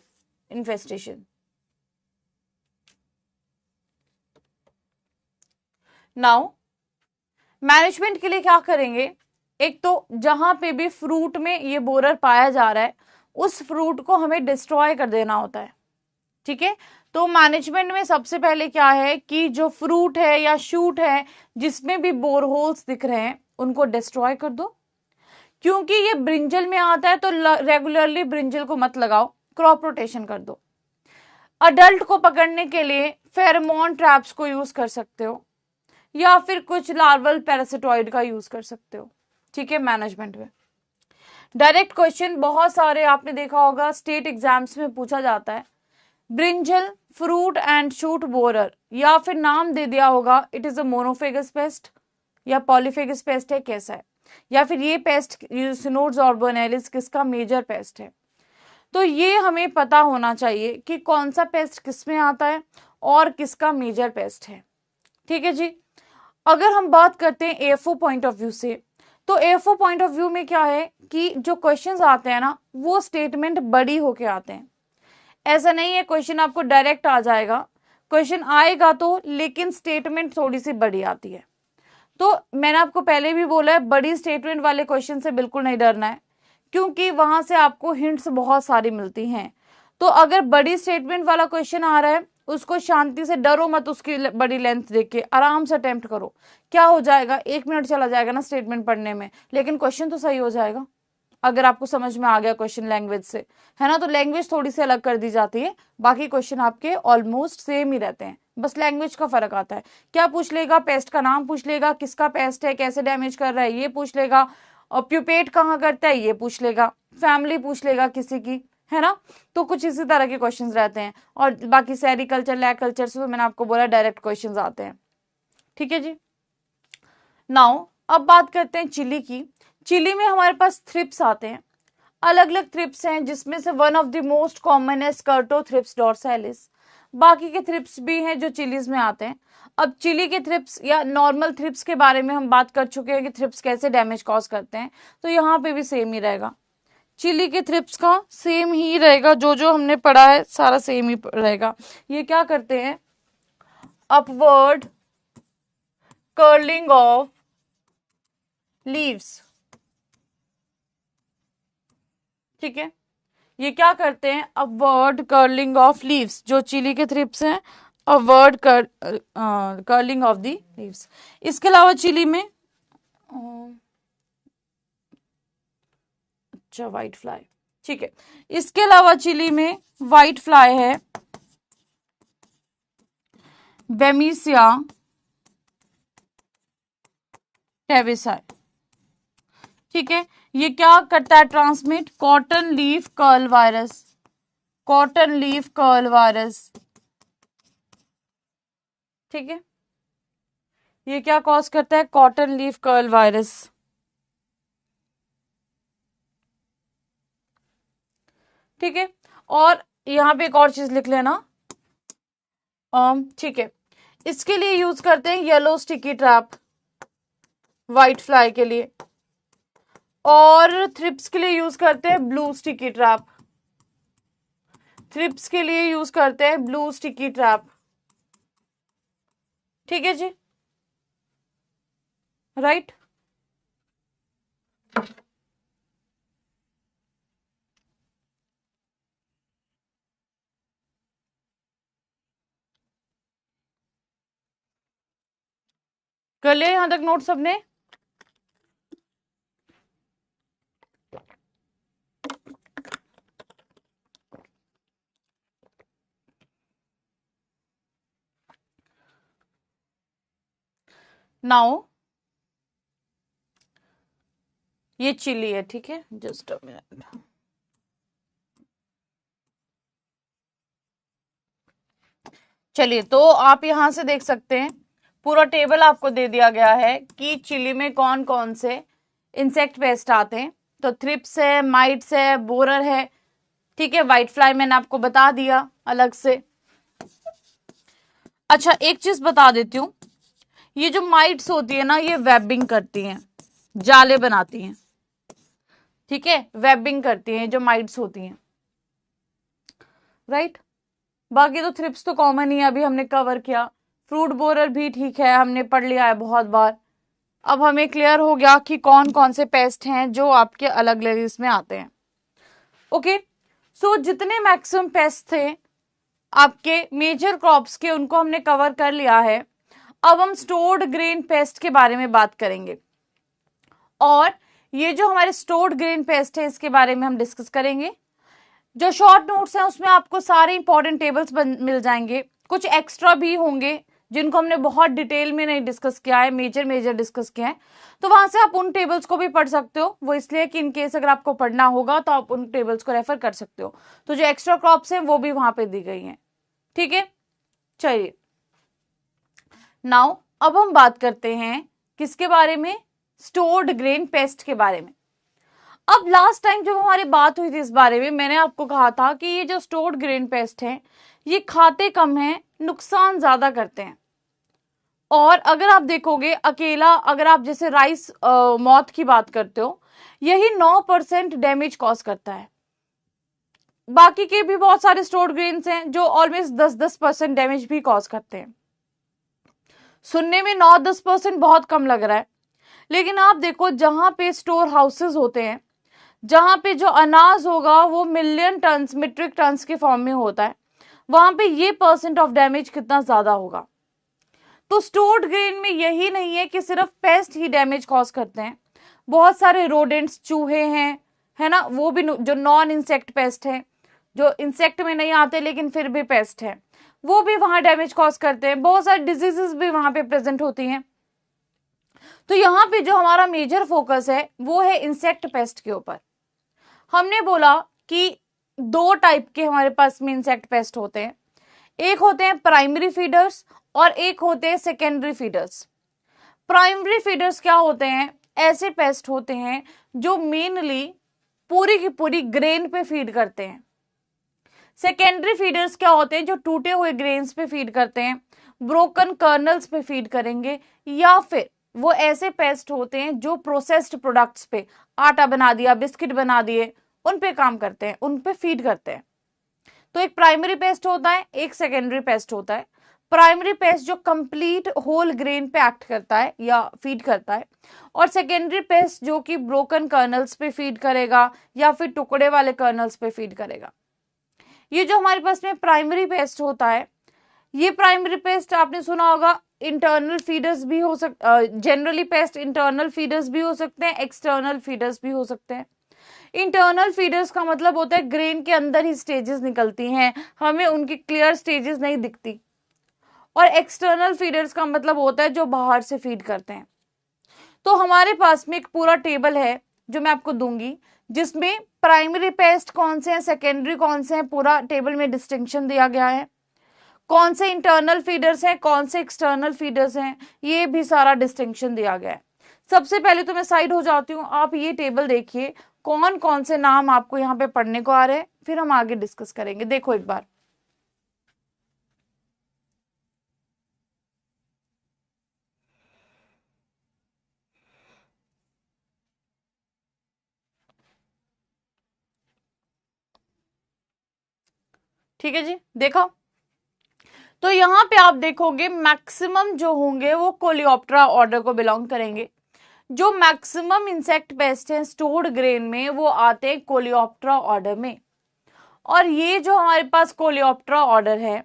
इन्फेस्टेशन। नाउ मैनेजमेंट के लिए क्या करेंगे, एक तो जहां पे भी फ्रूट में ये बोरर पाया जा रहा है उस फ्रूट को हमें डिस्ट्रॉय कर देना होता है। ठीक है, तो मैनेजमेंट में सबसे पहले क्या है कि जो फ्रूट है या शूट है जिसमें भी बोर होल्स दिख रहे हैं उनको डिस्ट्रॉय कर दो। क्योंकि ये ब्रिंजल में आता है तो रेगुलरली ब्रिंजल को मत लगाओ, क्रॉप रोटेशन कर दो। अडल्ट को पकड़ने के लिए फेरोमोन ट्रैप्स को यूज कर सकते हो, या फिर कुछ लार्वल पैरासिटॉइड का यूज कर सकते हो। ठीक है, मैनेजमेंट में डायरेक्ट क्वेश्चन बहुत सारे आपने देखा होगा स्टेट एग्जाम्स में पूछा जाता है, brinjal fruit and shoot borer, या फिर नाम दे दिया होगा it is a monophagous paste या पॉलीफेगस पेस्ट है, कैसा है, या फिर ये पेस्ट ल्यूसिनोड्स ऑर्बोनेलिस किसका मेजर पेस्ट है। तो ये हमें पता होना चाहिए कि कौन सा पेस्ट किस में आता है और किसका मेजर पेस्ट है। ठीक है जी, अगर हम बात करते हैं एएफओ पॉइंट ऑफ व्यू से, तो एएफओ पॉइंट ऑफ व्यू में क्या है कि जो क्वेश्चंस आते हैं ना वो स्टेटमेंट बड़ी होके आते हैं। ऐसा नहीं है क्वेश्चन आपको डायरेक्ट आ जाएगा, क्वेश्चन आएगा तो, लेकिन स्टेटमेंट थोड़ी सी बड़ी आती है। तो मैंने आपको पहले भी बोला है बड़ी स्टेटमेंट वाले क्वेश्चन से बिल्कुल नहीं डरना है, क्योंकि वहां से आपको हिंट्स बहुत सारी मिलती हैं। तो अगर बड़ी स्टेटमेंट वाला क्वेश्चन आ रहा है उसको शांति से, डरो मत उसकी बड़ी लेंथ देख के, आराम से अटेम्प्ट करो। क्या हो जाएगा, 1 मिनट चला जाएगा ना स्टेटमेंट पढ़ने में, लेकिन क्वेश्चन तो सही हो जाएगा अगर आपको समझ में आ गया क्वेश्चन लैंग्वेज से, है ना। तो लैंग्वेज थोड़ी सी अलग कर दी जाती है, बाकी क्वेश्चन आपके ऑलमोस्ट सेम ही रहते हैं, बस लैंग्वेज का फर्क आता है। क्या पूछ लेगा, पेस्ट का नाम पूछ लेगा, किसका पेस्ट है, कैसे डैमेज कर रहा है ये पूछ लेगा, और प्यूपेट कहाँ करता है ये पूछ लेगा, फैमिली पूछ लेगा किसी की, है ना। तो कुछ इसी तरह के क्वेश्चंस रहते हैं, और बाकी सेरिकल्चर लैग कल्चर से तो मैंने आपको बोला डायरेक्ट क्वेश्चंस आते हैं। ठीक है जी, नाउ अब बात करते हैं चिली की। चिली में हमारे पास थ्रिप्स आते हैं, अलग अलग थ्रिप्स हैं, जिसमें से one of the most common है स्कर्टोथ्रिप्स डॉर्सैलिस। बाकी के थ्रिप्स भी हैं जो चिलीज में आते हैं। अब चिली के थ्रिप्स या नॉर्मल थ्रिप्स के बारे में हम बात कर चुके हैं कि थ्रिप्स कैसे डैमेज कॉज करते हैं, तो यहाँ पे भी सेम ही रहेगा। चिली के थ्रिप्स का सेम ही रहेगा, जो जो हमने पढ़ा है सारा सेम ही रहेगा। ये क्या करते हैं, अपवर्ड कर्लिंग ऑफ लीव्स। ठीक है, ये क्या करते हैं, अपवर्ड कर्लिंग ऑफ लीव्स, जो चिली के थ्रिप्स हैं, upward curling of the leaves. इसके अलावा चिली में अच्छा व्हाइट फ्लाई, ठीक है, इसके अलावा चिली में व्हाइट फ्लाई है बेमिसिया टेविसाई। ठीक है, ये क्या करता है transmit? Cotton leaf curl virus, cotton leaf curl virus. ठीक है, ये क्या कॉज करता है? Cotton leaf curl virus. ठीक है, और यहां पे एक और चीज लिख लेना। ठीक है, इसके लिए यूज करते हैं yellow sticky trap, white fly के लिए, और थ्रिप्स के लिए यूज करते हैं ब्लू स्टिकी ट्रैप, थ्रिप्स के लिए यूज करते हैं ब्लू स्टिकी ट्रैप। ठीक है जी, राइट। कर लिया यहां तक नोट सबने? नाउ ये चिली है, ठीक है, जस्ट अ मिनट। चलिए, तो आप यहां से देख सकते हैं पूरा टेबल आपको दे दिया गया है कि चिली में कौन कौन से इंसेक्ट पेस्ट आते हैं। तो थ्रिप्स है, माइट्स है, बोरर है, ठीक है, व्हाइट फ्लाई मैंने आपको बता दिया अलग से। अच्छा, एक चीज बता देती हूँ, ये जो माइट्स होती है ना, ये वेबिंग करती हैं, जाले बनाती हैं। ठीक है, वेबिंग करती हैं जो माइट्स होती हैं, राइट। बाकी तो थ्रिप्स तो कॉमन ही है, अभी हमने कवर किया। फ्रूट बोरर भी ठीक है, हमने पढ़ लिया है बहुत बार। अब हमें क्लियर हो गया कि कौन कौन से पेस्ट हैं जो आपके अलग अलग लिस्ट में आते हैं। ओके, सो जितने मैक्सिमम पेस्ट थे आपके मेजर क्रॉप्स के, उनको हमने कवर कर लिया है। अब हम स्टोर्ड ग्रेन पेस्ट के बारे में बात करेंगे, और ये जो हमारे स्टोर्ड ग्रेन पेस्ट है इसके बारे में हम डिस्कस करेंगे। जो शॉर्ट नोट्स हैं उसमें आपको सारे इंपॉर्टेंट टेबल्स मिल जाएंगे, कुछ एक्स्ट्रा भी होंगे जिनको हमने बहुत डिटेल में नहीं डिस्कस किया है, मेजर डिस्कस किया है, तो वहां से आप उन टेबल्स को भी पढ़ सकते हो। वो इसलिए कि इन केस अगर आपको पढ़ना होगा तो आप उन टेबल्स को रेफर कर सकते हो। तो जो एक्स्ट्रा क्रॉप्स हैं वो भी वहां पे दी गई हैं, ठीक है। चलिए, नाउ अब हम बात करते हैं किसके बारे में? स्टोर्ड ग्रेन पेस्ट के बारे में। अब लास्ट टाइम जब हमारी बात हुई थी इस बारे में, मैंने आपको कहा था कि ये जो स्टोर्ड ग्रेन पेस्ट है ये खाते कम हैं, नुकसान ज्यादा करते हैं। और अगर आप देखोगे अकेला, अगर आप जैसे राइस मॉथ की बात करते हो, यही 9% डैमेज कॉज करता है। बाकी के भी बहुत सारे स्टोर्ड ग्रेन्स हैं जो ऑलमोस्ट 10-10% डैमेज भी कॉज करते हैं। सुनने में 9-10% बहुत कम लग रहा है, लेकिन आप देखो जहां पे स्टोर हाउसेस होते हैं, जहां पे जो अनाज होगा वो मिलियन टन्स, मीट्रिक टन्स के फॉर्म में होता है, वहां पे ये परसेंट ऑफ डैमेज कितना ज्यादा होगा। तो स्टोर्ड ग्रेन में यही नहीं है कि सिर्फ पेस्ट ही डैमेज कॉज करते हैं, बहुत सारे रोडेंट्स, चूहे हैं, है ना, वो भी जो नॉन इंसेक्ट पेस्ट है, जो इंसेक्ट में नहीं आते लेकिन फिर भी पेस्ट है, वो भी वहां डैमेज कॉज करते हैं। बहुत सारी डिजीजेस भी वहां पे प्रेजेंट होती हैं। तो यहाँ पे जो हमारा मेजर फोकस है वो है इंसेक्ट पेस्ट के ऊपर। हमने बोला कि दो टाइप के हमारे पास में इंसेक्ट पेस्ट होते हैं, एक होते हैं प्राइमरी फीडर्स और एक होते हैं सेकेंडरी फीडर्स। प्राइमरी फीडर्स क्या होते हैं? ऐसे पेस्ट होते हैं जो मेनली पूरी की पूरी ग्रेन पे फीड करते हैं। सेकेंडरी फीडर्स क्या होते हैं? जो टूटे हुए ग्रेन्स पे फीड करते हैं, ब्रोकन कर्नल्स पे फीड करेंगे, या फिर वो ऐसे पेस्ट होते हैं जो प्रोसेस्ड प्रोडक्ट्स पे, आटा बना दिया, बिस्किट बना दिए, उन पे काम करते हैं, उन पे फीड करते हैं। तो एक प्राइमरी पेस्ट होता है, एक सेकेंडरी पेस्ट होता है। प्राइमरी पेस्ट जो कंप्लीट होल ग्रेन पे एक्ट करता है या फीड करता है, और सेकेंडरी पेस्ट जो कि ब्रोकन कर्नल्स पे फीड करेगा या फिर टुकड़े वाले कर्नल्स पे फीड करेगा। ये जो हमारे पास में प्राइमरी पेस्ट होता है, ये प्राइमरी पेस्ट आपने सुना होगा इंटरनल फीडर्स भी हो जनरली पेस्ट इंटरनल फीडर्स भी हो सकते हैं, एक्सटर्नल फीडर्स भी हो सकते हैं। इंटरनल फीडर्स का मतलब होता है ग्रेन के अंदर ही स्टेजेस निकलती हैं, हमें उनकी क्लियर स्टेजेस नहीं दिखती। और एक्सटर्नल फीडर्स का मतलब होता है जो बाहर से फीड करते हैं। तो हमारे पास में एक पूरा टेबल है जो मैं आपको दूंगी, जिसमें प्राइमरी पेस्ट कौन से हैं, सेकेंडरी कौन से हैं, पूरा टेबल में डिस्टिंक्शन दिया गया है। कौन से इंटरनल फीडर्स हैं, कौन से एक्सटर्नल फीडर्स हैं, ये भी सारा डिस्टिंक्शन दिया गया है। सबसे पहले तो मैं साइड हो जाती हूँ, आप ये टेबल देखिए कौन कौन से नाम आपको यहाँ पे पढ़ने को आ रहे हैं, फिर हम आगे डिस्कस करेंगे। देखो एक बार, ठीक है जी, देखो तो यहाँ पे आप देखोगे मैक्सिमम जो होंगे वो कोलियोप्टेरा ऑर्डर को बिलोंग करेंगे। जो मैक्सिमम इंसेक्ट पेस्ट हैं स्टोर्ड ग्रेन में वो आते हैं कोलियोप्टेरा ऑर्डर में। और ये जो हमारे पास कोलियोप्टेरा ऑर्डर है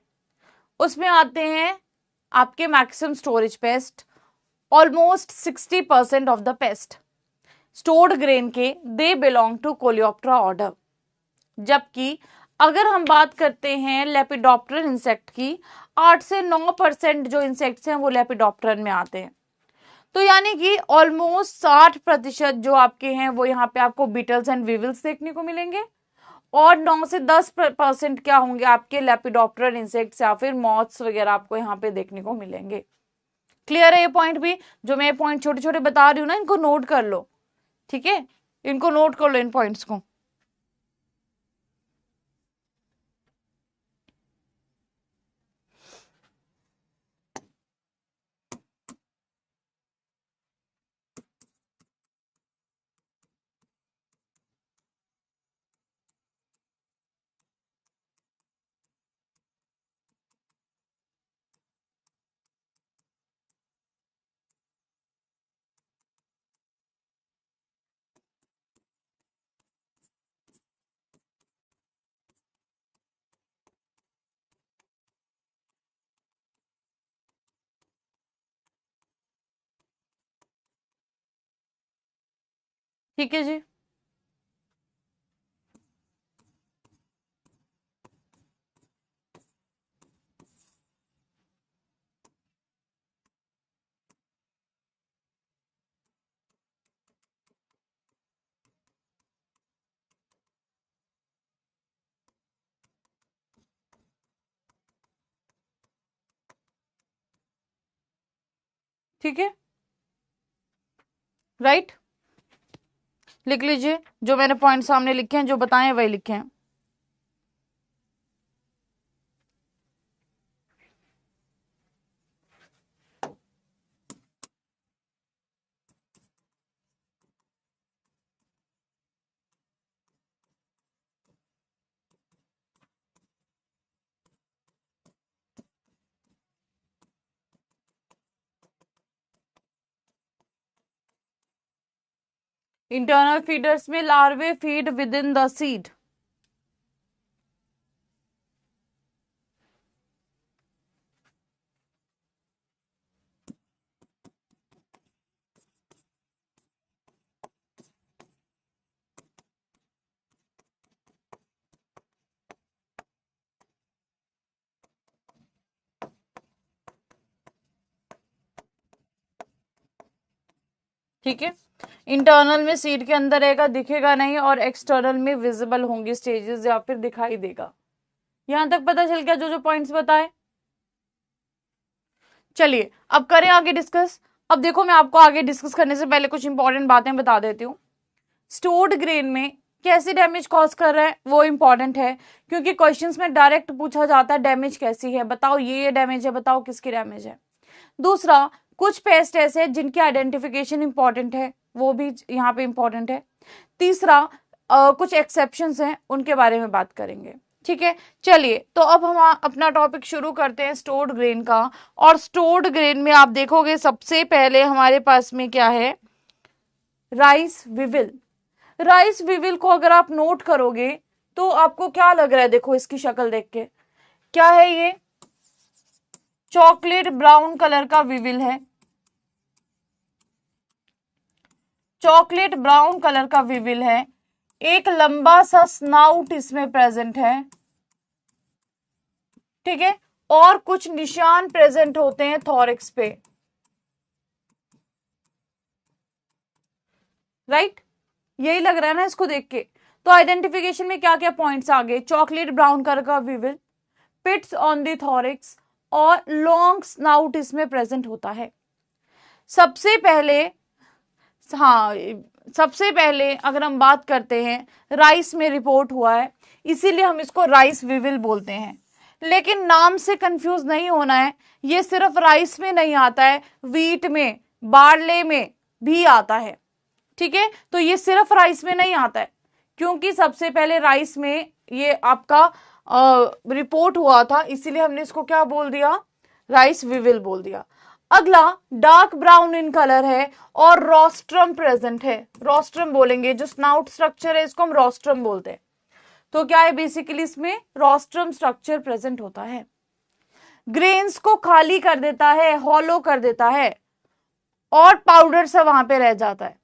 उसमें आते हैं आपके maximum storage pest, almost 60% of the pest stored grain के they belong to coleoptera order. जबकि अगर हम बात करते हैं लेपिडोप्टेरन इंसेक्ट की, 8 से 9% जो इंसेक्ट्स हैं वो लेपिडोप्टेरन में आते हैं। तो यानी कि ऑलमोस्ट 60% जो आपके हैं वो यहाँ पे आपको बीटल्स एंड वीविल्स देखने को मिलेंगे, और 9 से 10% क्या होंगे आपके लेपिडोप्टेरन इंसेक्ट्स या फिर मॉथ्स वगैरह आपको यहाँ पे देखने को मिलेंगे। क्लियर है ये पॉइंट भी? जो मैं पॉइंट छोटे छोटे बता रही हूँ ना, इनको नोट कर लो, ठीक है, इनको नोट कर लो इन पॉइंट्स को। ठीक है जी, ठीक है, राइट। लिख लीजिए, जो मैंने पॉइंट सामने लिखे हैं, जो बताए हैं वही लिखे हैं। इंटरनल फीडर्स में larvae feed within the seed. ठीक है, इंटरनल में सीड के अंदर रहेगा, दिखेगा नहीं, और एक्सटर्नल में विजिबल होंगे स्टेजेस या फिर दिखाई देगा। यहां तक पता चल गया जो जो पॉइंट्स बताए? चलिए अब करें आगे डिस्कस। अब देखो, मैं आपको आगे डिस्कस करने से पहले कुछ इंपॉर्टेंट बातें बता देती हूँ। स्टोर्ड ग्रेन में कैसी डैमेज कॉज कर रहा है वो इंपॉर्टेंट है, क्योंकि क्वेश्चंस में डायरेक्ट पूछा जाता है डैमेज कैसी है, बताओ ये डैमेज है, बताओ किसकी डैमेज है। दूसरा, कुछ पेस्ट ऐसे हैं जिनकी आइडेंटिफिकेशन इंपॉर्टेंट है, वो भी यहाँ पे इंपॉर्टेंट है। तीसरा, कुछ एक्सेप्शंस हैं, उनके बारे में बात करेंगे। ठीक है, चलिए तो अब हम अपना टॉपिक शुरू करते हैं स्टोर्ड ग्रेन का। और स्टोर्ड ग्रेन में आप देखोगे सबसे पहले हमारे पास में क्या है, राइस विविल। राइस विविल को अगर आप नोट करोगे तो आपको क्या लग रहा है, देखो इसकी शक्ल देख के, क्या है ये? चॉकलेट ब्राउन कलर का विविल है, चॉकलेट ब्राउन कलर का विविल है। एक लंबा सा स्नाउट इसमें प्रेजेंट है, ठीक है, और कुछ निशान प्रेजेंट होते हैं थॉरिक्स पे। राइट, यही लग रहा है ना इसको देख के। तो आइडेंटिफिकेशन में क्या क्या पॉइंट्स आ गए, चॉकलेट ब्राउन कलर का विविल, पिट्स ऑन द थॉरिक्स और लॉन्ग स्नाउट इसमें प्रेजेंट होता है। सबसे पहले, हाँ, सबसे पहले अगर हम बात करते हैं, राइस में रिपोर्ट हुआ है, इसीलिए हम इसको राइस विविल बोलते हैं। लेकिन नाम से कंफ्यूज नहीं होना है, ये सिर्फ राइस में नहीं आता है, वीट में, बार्ले में भी आता है। ठीक है, तो ये सिर्फ राइस में नहीं आता है, क्योंकि सबसे पहले राइस में ये आपका रिपोर्ट हुआ था, इसीलिए हमने इसको क्या बोल दिया, राइस विविल बोल दिया। अगला डार्क ब्राउन इन कलर है और रोस्ट्रम प्रेजेंट है। रोस्ट्रम बोलेंगे, जो स्नाउट स्ट्रक्चर है इसको हम रोस्ट्रम बोलते हैं। तो क्या है बेसिकली, इसमें रोस्ट्रम स्ट्रक्चर प्रेजेंट होता है। ग्रेन्स को खाली कर देता है, हॉलो कर देता है और पाउडर सा वहां पे रह जाता है।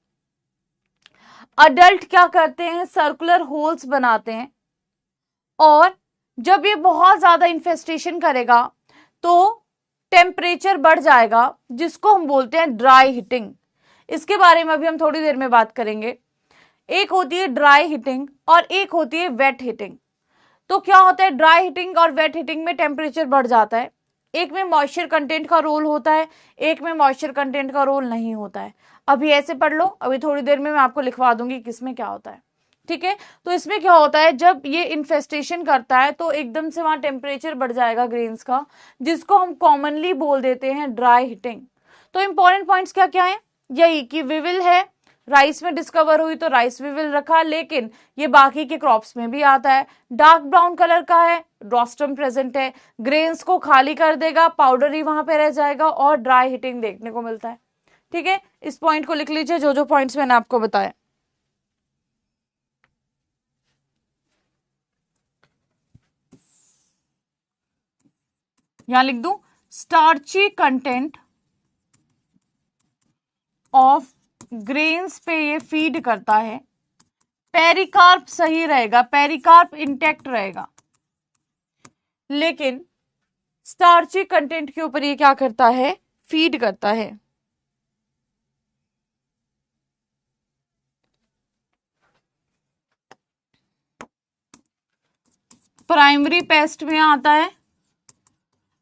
अडल्ट क्या करते हैं, सर्कुलर होल्स बनाते हैं, और जब ये बहुत ज्यादा इन्फेस्टेशन करेगा तो टेम्परेचर बढ़ जाएगा, जिसको हम बोलते हैं ड्राई हिटिंग। इसके बारे में अभी हम थोड़ी देर में बात करेंगे। एक होती है ड्राई हिटिंग और एक होती है वेट हिटिंग। तो क्या होता है, ड्राई हिटिंग और वेट हिटिंग में टेम्परेचर बढ़ जाता है, एक में मॉइस्चर कंटेंट का रोल होता है, एक में मॉइस्चर कंटेंट का रोल नहीं होता है। अभी ऐसे पढ़ लो, अभी थोड़ी देर में मैं आपको लिखवा दूंगी किसमें क्या होता है। ठीक है, तो इसमें क्या होता है, जब ये इन्फेस्टेशन करता है तो एकदम से वहां टेम्परेचर बढ़ जाएगा ग्रेन्स का, जिसको हम कॉमनली बोल देते हैं ड्राई हिटिंग। तो इंपॉर्टेंट पॉइंट्स क्या क्या है, यही कि विविल है, राइस में डिस्कवर हुई तो राइस विविल रखा, लेकिन ये बाकी के क्रॉप्स में भी आता है। डार्क ब्राउन कलर का है, रोस्ट्रम प्रेजेंट है, ग्रेन्स को खाली कर देगा, पाउडर ही वहां पे रह जाएगा और ड्राई हिटिंग देखने को मिलता है। ठीक है, इस पॉइंट को लिख लीजिए, जो जो पॉइंट्स मैंने आपको बताया। यहां लिख दूं, स्टार्ची कंटेंट ऑफ ग्रेन्स पे ये फीड करता है। पेरिकार्प सही रहेगा, पेरिकार्प इंटैक्ट रहेगा, लेकिन स्टार्ची कंटेंट के ऊपर ये क्या करता है, फीड करता है। प्राइमरी पेस्ट में आता है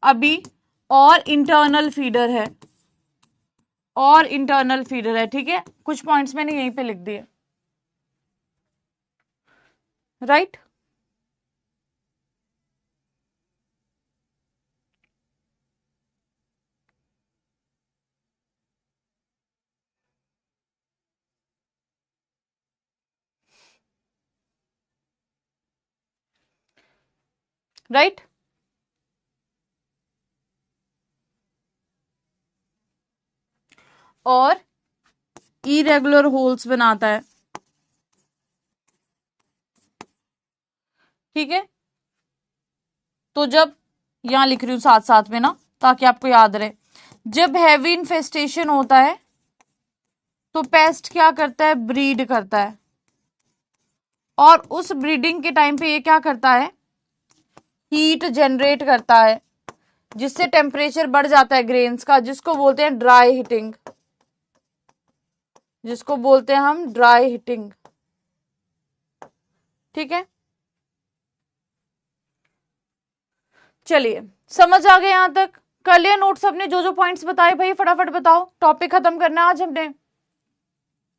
अभी, और इंटरनल फीडर है, और इंटरनल फीडर है। ठीक है, कुछ पॉइंट्स मैंने यहीं पे लिख दिए, राइट। राइट, और इरेगुलर होल्स बनाता है। ठीक है, तो जब, यहां लिख रही हूं साथ साथ में ना, ताकि आपको याद रहे, जब हैवी इन्फेस्टेशन होता है तो पेस्ट क्या करता है, ब्रीड करता है, और उस ब्रीडिंग के टाइम पे ये क्या करता है, हीट जनरेट करता है, जिससे टेम्परेचर बढ़ जाता है ग्रेन्स का, जिसको बोलते हैं ड्राई हिटिंग, जिसको बोलते हैं हम ड्राई हिटिंग। ठीक है, चलिए समझ आ गए यहां तक, कर लिया नोट्स अपने, जो जो पॉइंट्स बताए भाई फटाफट बताओ, टॉपिक खत्म करना है आज हमने,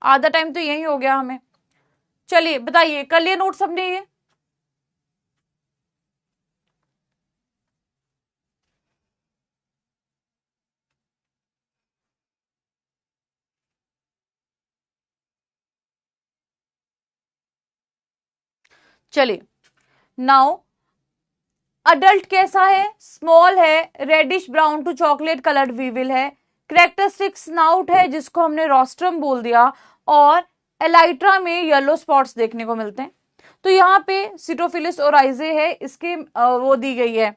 आधा टाइम तो यही हो गया हमें। चलिए बताइए, कर लिए नोट्स अपने ये, चलिए। नाउ अडल्ट कैसा है, स्मॉल है, reddish brown to chocolate coloured weevil है, करेक्टरिस्टिक स्नाउट है जिसको हमने रोस्ट्रम बोल दिया, और एलाइट्रा में येलो स्पॉट्स देखने को मिलते हैं। तो यहाँ पे सिटोफिलिस ओराइजे है, इसके वो दी गई है,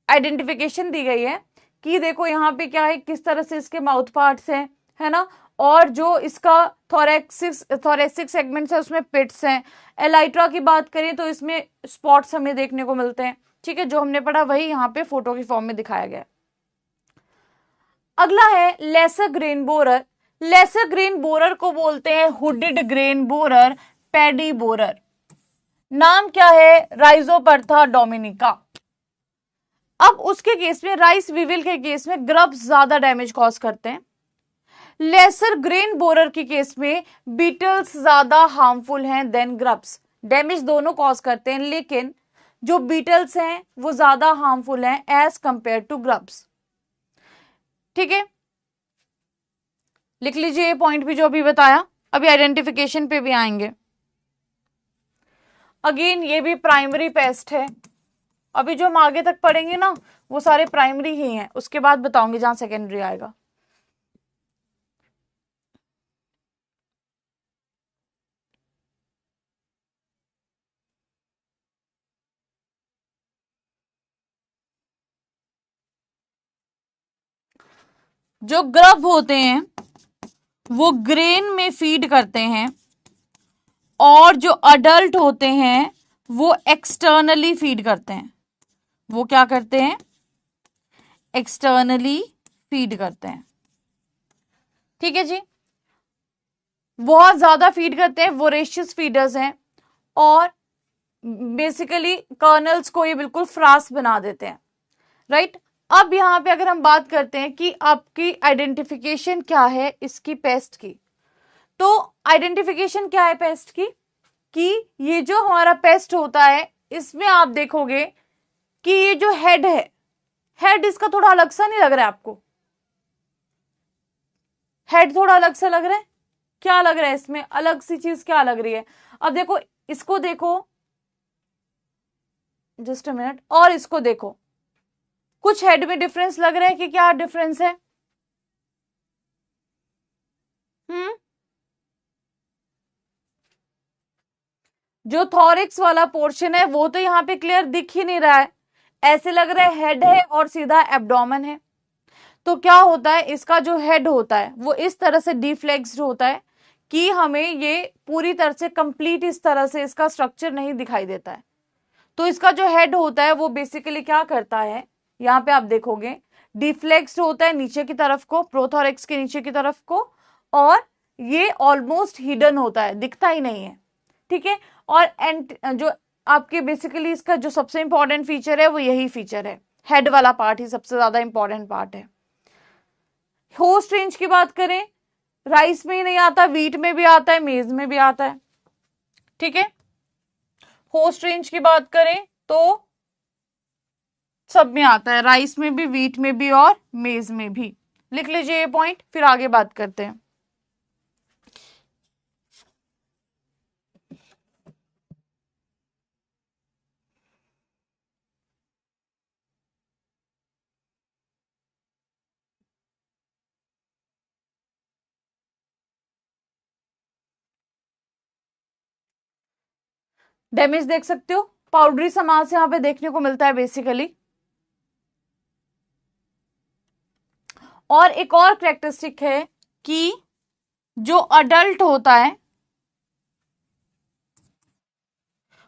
आइडेंटिफिकेशन दी गई है कि देखो यहाँ पे क्या है, किस तरह से इसके माउथ पार्ट्स हैं, है ना, और जो इसका थोरेसिक सेगमेंट्स है उसमें पिट्स हैं। एलाइट्रा की बात करें तो इसमें स्पॉट्स हमें देखने को मिलते हैं। ठीक है, जो हमने पढ़ा वही यहाँ पे फोटो की फॉर्म में दिखाया गया है। अगला है lesser grain borer, lesser grain borer को बोलते हैं hooded grain borer, paddy borer. नाम क्या है? राइजोपरथा डोमिनिका। अब उसके केस में, राइस वीविल के केस में ग्रब्स ज्यादा डैमेज कॉज करते हैं। लेसर ग्रेन बोरर के केस में बीटल्स ज्यादा हार्मफुल हैं देन ग्रब्स। डैमेज दोनों कॉज करते हैं, लेकिन जो बीटल्स हैं वो ज्यादा हार्मफुल हैं एज कंपेयर टू ग्रब्स। ठीक है, लिख लीजिए ये पॉइंट भी जो अभी बताया। अभी आइडेंटिफिकेशन पे भी आएंगे। अगेन ये भी प्राइमरी पेस्ट है। अभी जो हम आगे तक पढ़ेंगे ना वो सारे प्राइमरी ही हैं, उसके बाद बताऊंगी जहां सेकेंडरी आएगा। जो ग्रब होते हैं वो ग्रेन में फीड करते हैं, और जो अडल्ट होते हैं वो एक्सटर्नली फीड करते हैं। वो क्या करते हैं? एक्सटर्नली फीड करते हैं। ठीक है जी, बहुत ज्यादा फीड करते हैं, वोरेशियस फीडर्स हैं, और बेसिकली कर्नल्स को ये बिल्कुल फ्रास बना देते हैं। राइट, अब यहां पे अगर हम बात करते हैं कि आपकी आइडेंटिफिकेशन क्या है इसकी पेस्ट की, तो आइडेंटिफिकेशन क्या है पेस्ट की कि ये जो हमारा पेस्ट होता है इसमें आप देखोगे कि ये जो हेड है, हेड इसका थोड़ा अलग सा नहीं लग रहा है आपको? हेड थोड़ा अलग सा लग रहा है। क्या लग रहा है इसमें? अलग सी चीज क्या लग रही है? अब देखो, इसको देखो, जस्ट अ मिनट, और इसको देखो, कुछ हेड में डिफरेंस लग रहा है कि क्या डिफरेंस है? जो थॉरिक्स वाला पोर्शन है वो तो यहाँ पे क्लियर दिख ही नहीं रहा है, ऐसे लग रहा है हेड है और सीधा एब्डोमेन है। तो क्या होता है, इसका जो हेड होता है वो इस तरह से डिफ्लेक्स्ड होता है कि हमें ये पूरी तरह से कंप्लीट इस तरह से इसका स्ट्रक्चर नहीं दिखाई देता है। तो इसका जो हेड होता है वो बेसिकली क्या करता है, यहाँ पे आप देखोगे डिफ्लेक्स्ड होता है नीचे की तरफ को, प्रोथोरेक्स के नीचे की तरफ को, और ये ऑलमोस्ट हिडन होता है, दिखता ही नहीं है। ठीक है, और जो आपके बेसिकली इसका जो सबसे इंपॉर्टेंट फीचर है वो यही फीचर है, हेड वाला पार्ट ही सबसे ज्यादा इंपॉर्टेंट पार्ट है। होस्ट रेंज की बात करें, राइस में ही नहीं आता, वीट में भी आता है, मेज में भी आता है। ठीक है, होस्ट रेंज की बात करें तो सब में आता है, राइस में भी, वीट में भी और मेज में भी। लिख लीजिए ये पॉइंट, फिर आगे बात करते हैं। डैमेज देख सकते हो, पाउडरी समाज यहां पे देखने को मिलता है बेसिकली। और एक और कैरेक्टरिस्टिक है कि जो अडल्ट होता है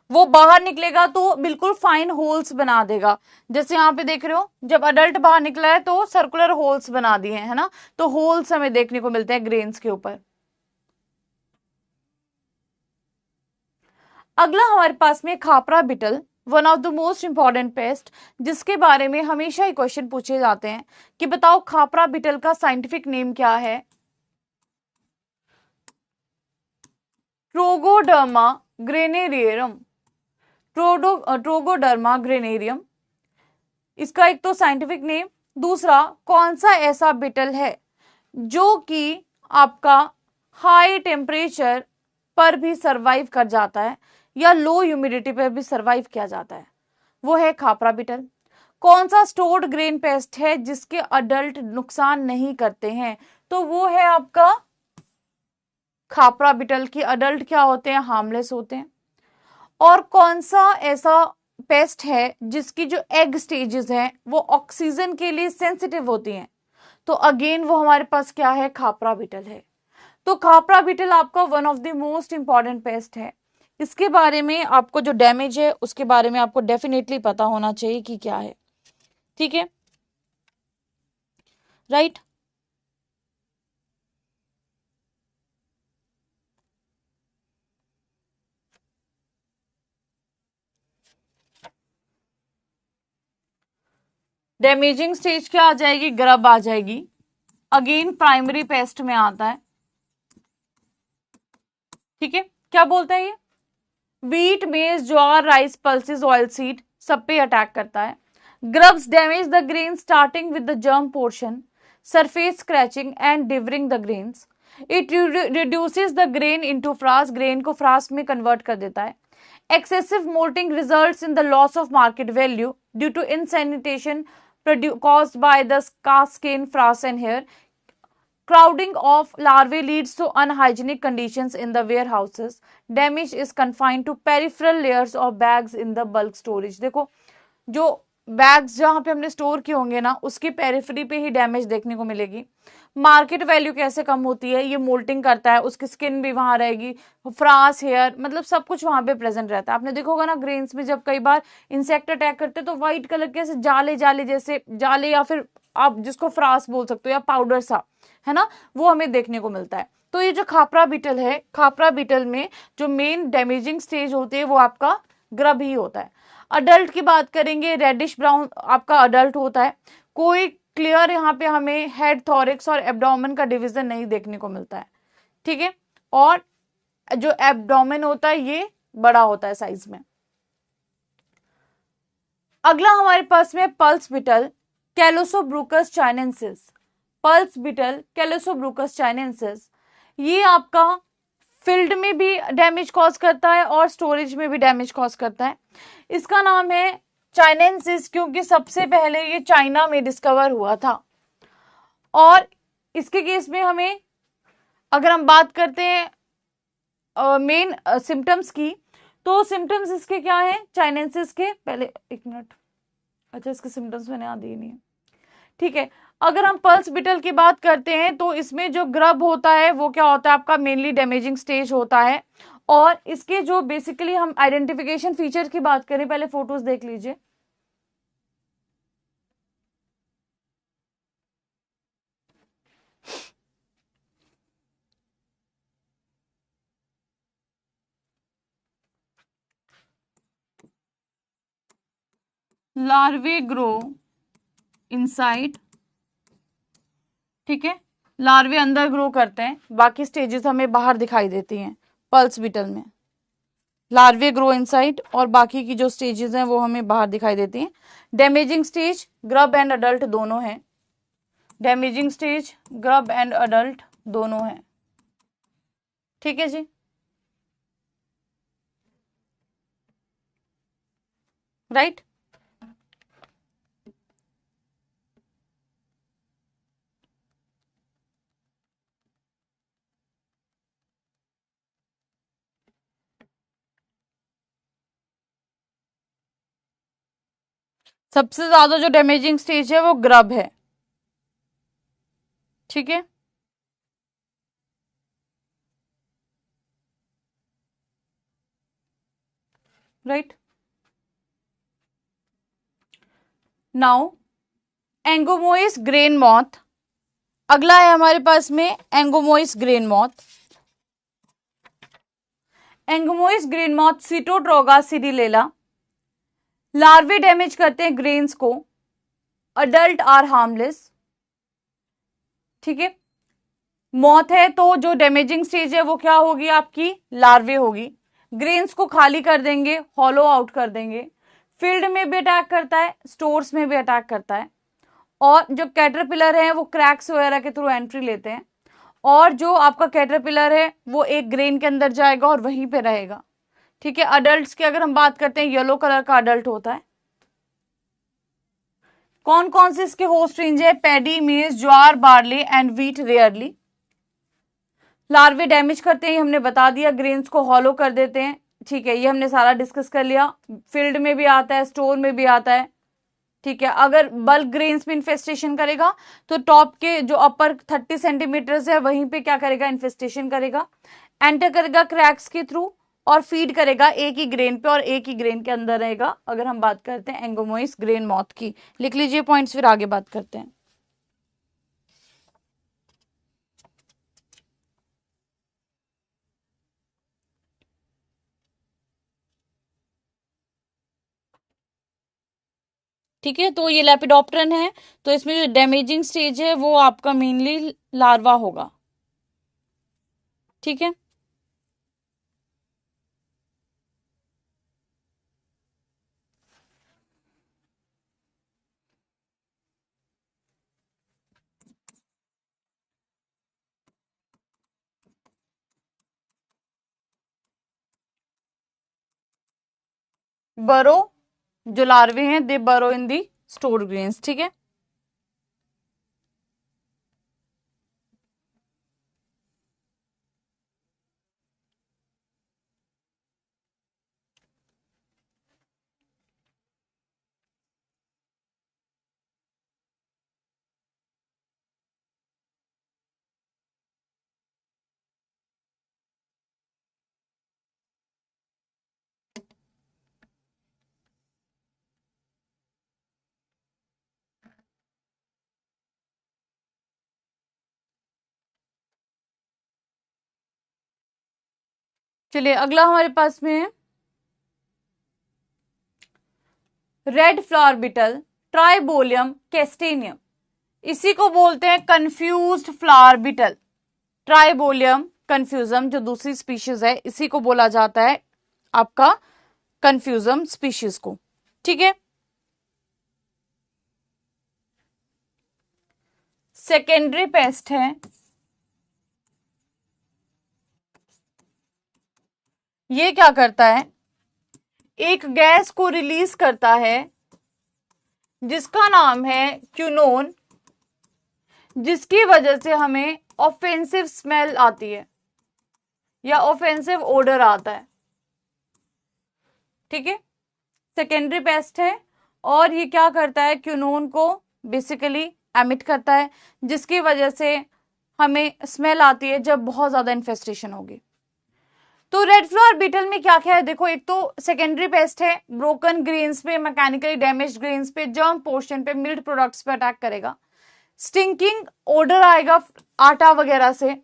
वो बाहर निकलेगा तो बिल्कुल फाइन होल्स बना देगा। जैसे यहाँ पे देख रहे हो, जब अडल्ट बाहर निकला है तो सर्कुलर होल्स बना दिए हैं, है ना? तो होल्स हमें देखने को मिलते हैं ग्रेन्स के ऊपर। अगला हमारे पास में khapra beetle, one of the most important pest, जिसके बारे में हमेशा ही क्वेश्चन पूछे जाते हैं कि बताओ खापरा बिटल का साइंटिफिक नेम क्या है? ट्रोगोडर्मा ग्रेनेरियम, ट्रोगोडर्मा ग्रेनेरियम, इसका एक तो साइंटिफिक नेम। दूसरा, कौन सा ऐसा बिटल है जो कि आपका हाई टेम्परेचर पर भी सरवाइव कर जाता है या लो ह्यूमिडिटी पर भी सरवाइव किया जाता है? वो है खापरा बिटल। कौन सा स्टोर्ड ग्रेन पेस्ट है जिसके अडल्ट नुकसान नहीं करते हैं? तो वो है आपका खापरा बिटल की अडल्ट क्या होते हैं? हार्मलेस होते हैं। और कौन सा ऐसा पेस्ट है जिसकी जो एग स्टेजेस हैं वो ऑक्सीजन के लिए सेंसिटिव होती हैं? तो अगेन वो हमारे पास क्या है? खापरा बिटल है। तो खापरा बिटल आपका one of the most important paste है। इसके बारे में आपको जो डैमेज है उसके बारे में आपको डेफिनेटली पता होना चाहिए कि क्या है। ठीक है, राइट। डैमेजिंग स्टेज क्या आ जाएगी, ग्रब आ जाएगी। अगेन प्राइमरी पेस्ट में आता है, ठीक है। क्या बोलता है ये, wheat, maize, jowar, rice, pulses, oil seed सब पे अटैक करता है। Grubs damage the grain starting with the germ portion, surface scratching and devouring the grains. It reduces the grain into frass, grain को फ्रास में कन्वर्ट कर देता है। Excessive molting results in the loss of market value due to insanitation caused by the skin, frass and hair. Crowding of larvae leads to unhygienic conditions in the warehouses. Damage is confined to peripheral layers of bags in the bulk storage. देखो जो bags जहां पे हमने store किए होंगे ना, उसकी periphery पे ही डैमेज देखने को मिलेगी। मार्केट वैल्यू कैसे कम होती है, ये मोल्टिंग करता है, उसकी स्किन भी वहां रहेगी, फ्रास, हेयर, मतलब सब कुछ वहां पे प्रेजेंट रहता है। आपने देखा होगा ना ग्रेन्स में जब कई बार इंसेक्ट अटैक करते हैं तो व्हाइट कलर के ऐसे जाले जाले जैसे जाले, या फिर आप जिसको फ्रास बोल सकते हो, या पाउडर सा, है ना, वो हमें देखने को मिलता है। तो ये जो खापरा बीटल है, खापरा बीटल में जो मेन डैमेजिंग स्टेज होती है वो आपका ग्रब ही होता है। अडल्ट की बात करेंगे, रेडिश ब्राउन आपका अडल्ट होता है। कोई क्लियर यहाँ पे हमें हेड, थॉरिक्स और एब्डोमेन का डिवीजन नहीं देखने को मिलता है, ठीक है। और जो एब्डोमेन होता है ये बड़ा होता है साइज में। अगला हमारे पास में pulse beetle, कैलोसोब्रूकस chinensis. Pulse beetle कैलोसोब्रूकस chinensis, ये आपका फील्ड में भी डैमेज कॉज करता है और स्टोरेज में भी डैमेज कॉज करता है। इसका नाम है चाइनेंसिस क्योंकि सबसे पहले ये चाइना में डिस्कवर हुआ था। और इसके केस में हमें, अगर हम बात करते हैं मेन सिम्टम्स की, तो सिम्टम्स इसके क्या है चाइनेंसिस के, पहले एक मिनट, अच्छा इसके सिम्टम्स मैंने याद ही नहीं है, ठीक है। अगर हम पल्स बीटल की बात करते हैं तो इसमें जो ग्रब होता है वो क्या होता है आपका, मेनली डैमेजिंग स्टेज होता है। और इसके जो बेसिकली हम आइडेंटिफिकेशन फीचर की बात करें, पहले फोटोज देख लीजिए। लार्वे ग्रो इनसाइड, ठीक है, लार्वे अंदर ग्रो करते हैं, बाकी स्टेजेस हमें बाहर दिखाई देती हैं पल्स बीटल में। लार्वे ग्रो इनसाइड और बाकी की जो स्टेजेस हैं वो हमें बाहर दिखाई देती हैं। Damaging stage grub and adult दोनों हैं, damaging stage grub and adult दोनों हैं, ठीक है जी। राइट, सबसे ज्यादा जो डैमेजिंग स्टेज है वो ग्रब है, ठीक है। राइट, नाउ एंगोमोइस ग्रेन मॉथ, अगला है हमारे पास में एंगोमोइस ग्रेन मॉथ। एंगोमोइस ग्रेन मॉथ सिटोट्रोगा सिरिलेला, लार्वे डैमेज करते हैं ग्रेन्स को, अडल्ट आर हार्मलेस, ठीक है। मॉथ है तो जो डैमेजिंग स्टेज है वो क्या होगी आपकी, लार्वे होगी। ग्रेन्स को खाली कर देंगे, हॉलो आउट कर देंगे। फील्ड में भी अटैक करता है, स्टोर्स में भी अटैक करता है। और जो कैटरपिलर है वो क्रैक्स वगैरह के थ्रू एंट्री लेते हैं, और जो आपका कैटरपिलर है वो एक ग्रेन के अंदर जाएगा और वहीं पे रहेगा, ठीक है। अडल्ट्स की अगर हम बात करते हैं, येलो कलर का अडल्ट होता है। कौन कौन से इसके होस्ट रेंज है, paddy, maize, jowar, barley and wheat rarely. Larvae damage करते हैं, हमने बता दिया, ग्रेन्स को हॉलो कर देते हैं, ठीक है, ये हमने सारा डिस्कस कर लिया। फील्ड में भी आता है, स्टोर में भी आता है, ठीक है। अगर बल्क ग्रेन्स में इन्फेस्टेशन करेगा तो टॉप के जो अपर 30 सेंटीमीटर है वहीं पे क्या करेगा, इन्फेस्टेशन करेगा, एंटर करेगा क्रैक्स के थ्रू और फीड करेगा एक ही ग्रेन पे और एक ही ग्रेन के अंदर रहेगा। अगर हम बात करते हैं एंगोमोइस ग्रेन मॉथ की, लिख लीजिए पॉइंट्स, फिर आगे बात करते हैं। ठीक है, तो ये लेपिडोप्टेरन है, तो इसमें जो डैमेजिंग स्टेज है वो आपका मेनली लार्वा होगा। ठीक है, बरो, जो लार्वे हैं दे बरो इन दी स्टोर ग्रेन्स। ठीक है, चलिए अगला हमारे पास में है रेड फ्लावर बीटल ट्राइबोलियम कैस्टेनियम। इसी को बोलते हैं कंफ्यूज्ड फ्लावर बीटल। ट्राइबोलियम कंफ्यूजम जो दूसरी स्पीशीज है, इसी को बोला जाता है आपका कंफ्यूजम स्पीशीज को। ठीक है, सेकेंडरी पेस्ट है, ये क्या करता है, एक गैस को रिलीज करता है जिसका नाम है क्यूनोन, जिसकी वजह से हमें ऑफेंसिव स्मेल आती है या ऑफेंसिव ओडर आता है। ठीक है, सेकेंडरी पेस्ट है और ये क्या करता है, क्यूनोन को बेसिकली एमिट करता है, जिसकी वजह से हमें स्मेल आती है जब बहुत ज्यादा इन्फेस्टेशन होगी। तो रेड फ्लावर बीटल में क्या क्या है, देखो एक तो सेकेंडरी पेस्ट है, ब्रोकन ग्रेन्स पे, मैकेनिकली डैमेज्ड ग्रेन्स पे, जर्म पोर्शन पे, मिल्ड प्रोडक्ट्स पे अटैक करेगा, स्टिंकिंग ओडर आएगा आटा वगैरह से,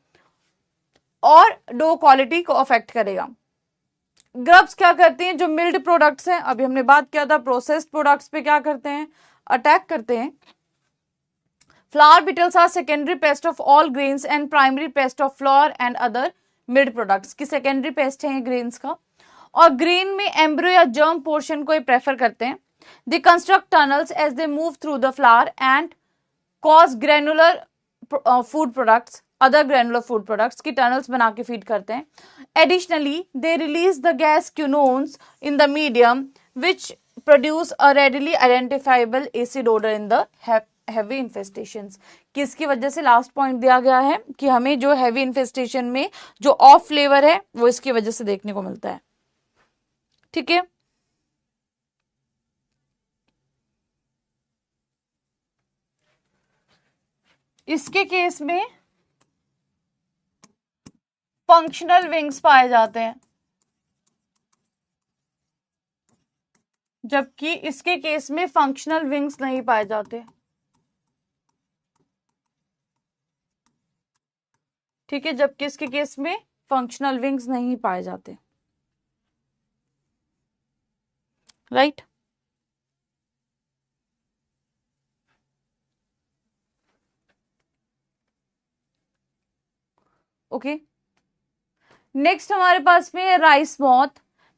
और डो क्वालिटी को अफेक्ट करेगा। ग्रब्स क्या करती हैं, जो मिल्ड प्रोडक्ट्स हैं, अभी हमने बात किया था प्रोसेस्ड प्रोडक्ट्स पे क्या करते हैं, अटैक करते हैं। Flour beetles are secondary pest of all grains and primary pest of flour and other mid products की सेकेंडरी पेस्ट है ये ग्रेन्स का। और ग्रेन में एम्ब्रो या जर्म पोर्शन को ये प्रेफर करते हैं। They construct tunnels as they move through the flour and cause granular food products, other granular food products की टनल्स बना के फीड करते हैं। Additionally they release the gas quinones in the medium which produce a readily identifiable acid odour in the heavy infestations. किसकी वजह से, last point दिया गया है कि हमें जो हैवी इन्फेस्टेशन में जो ऑफ फ्लेवर है वो इसकी वजह से देखने को मिलता है। ठीक है, इसके केस में फंक्शनल विंग्स पाए जाते हैं, जबकि इसके केस में फंक्शनल विंग्स नहीं पाए जाते। ठीक है, जबकि इसके केस में फंक्शनल विंग्स नहीं पाए जाते। Right, okay. नेक्स्ट हमारे पास में है राइस मॉथ,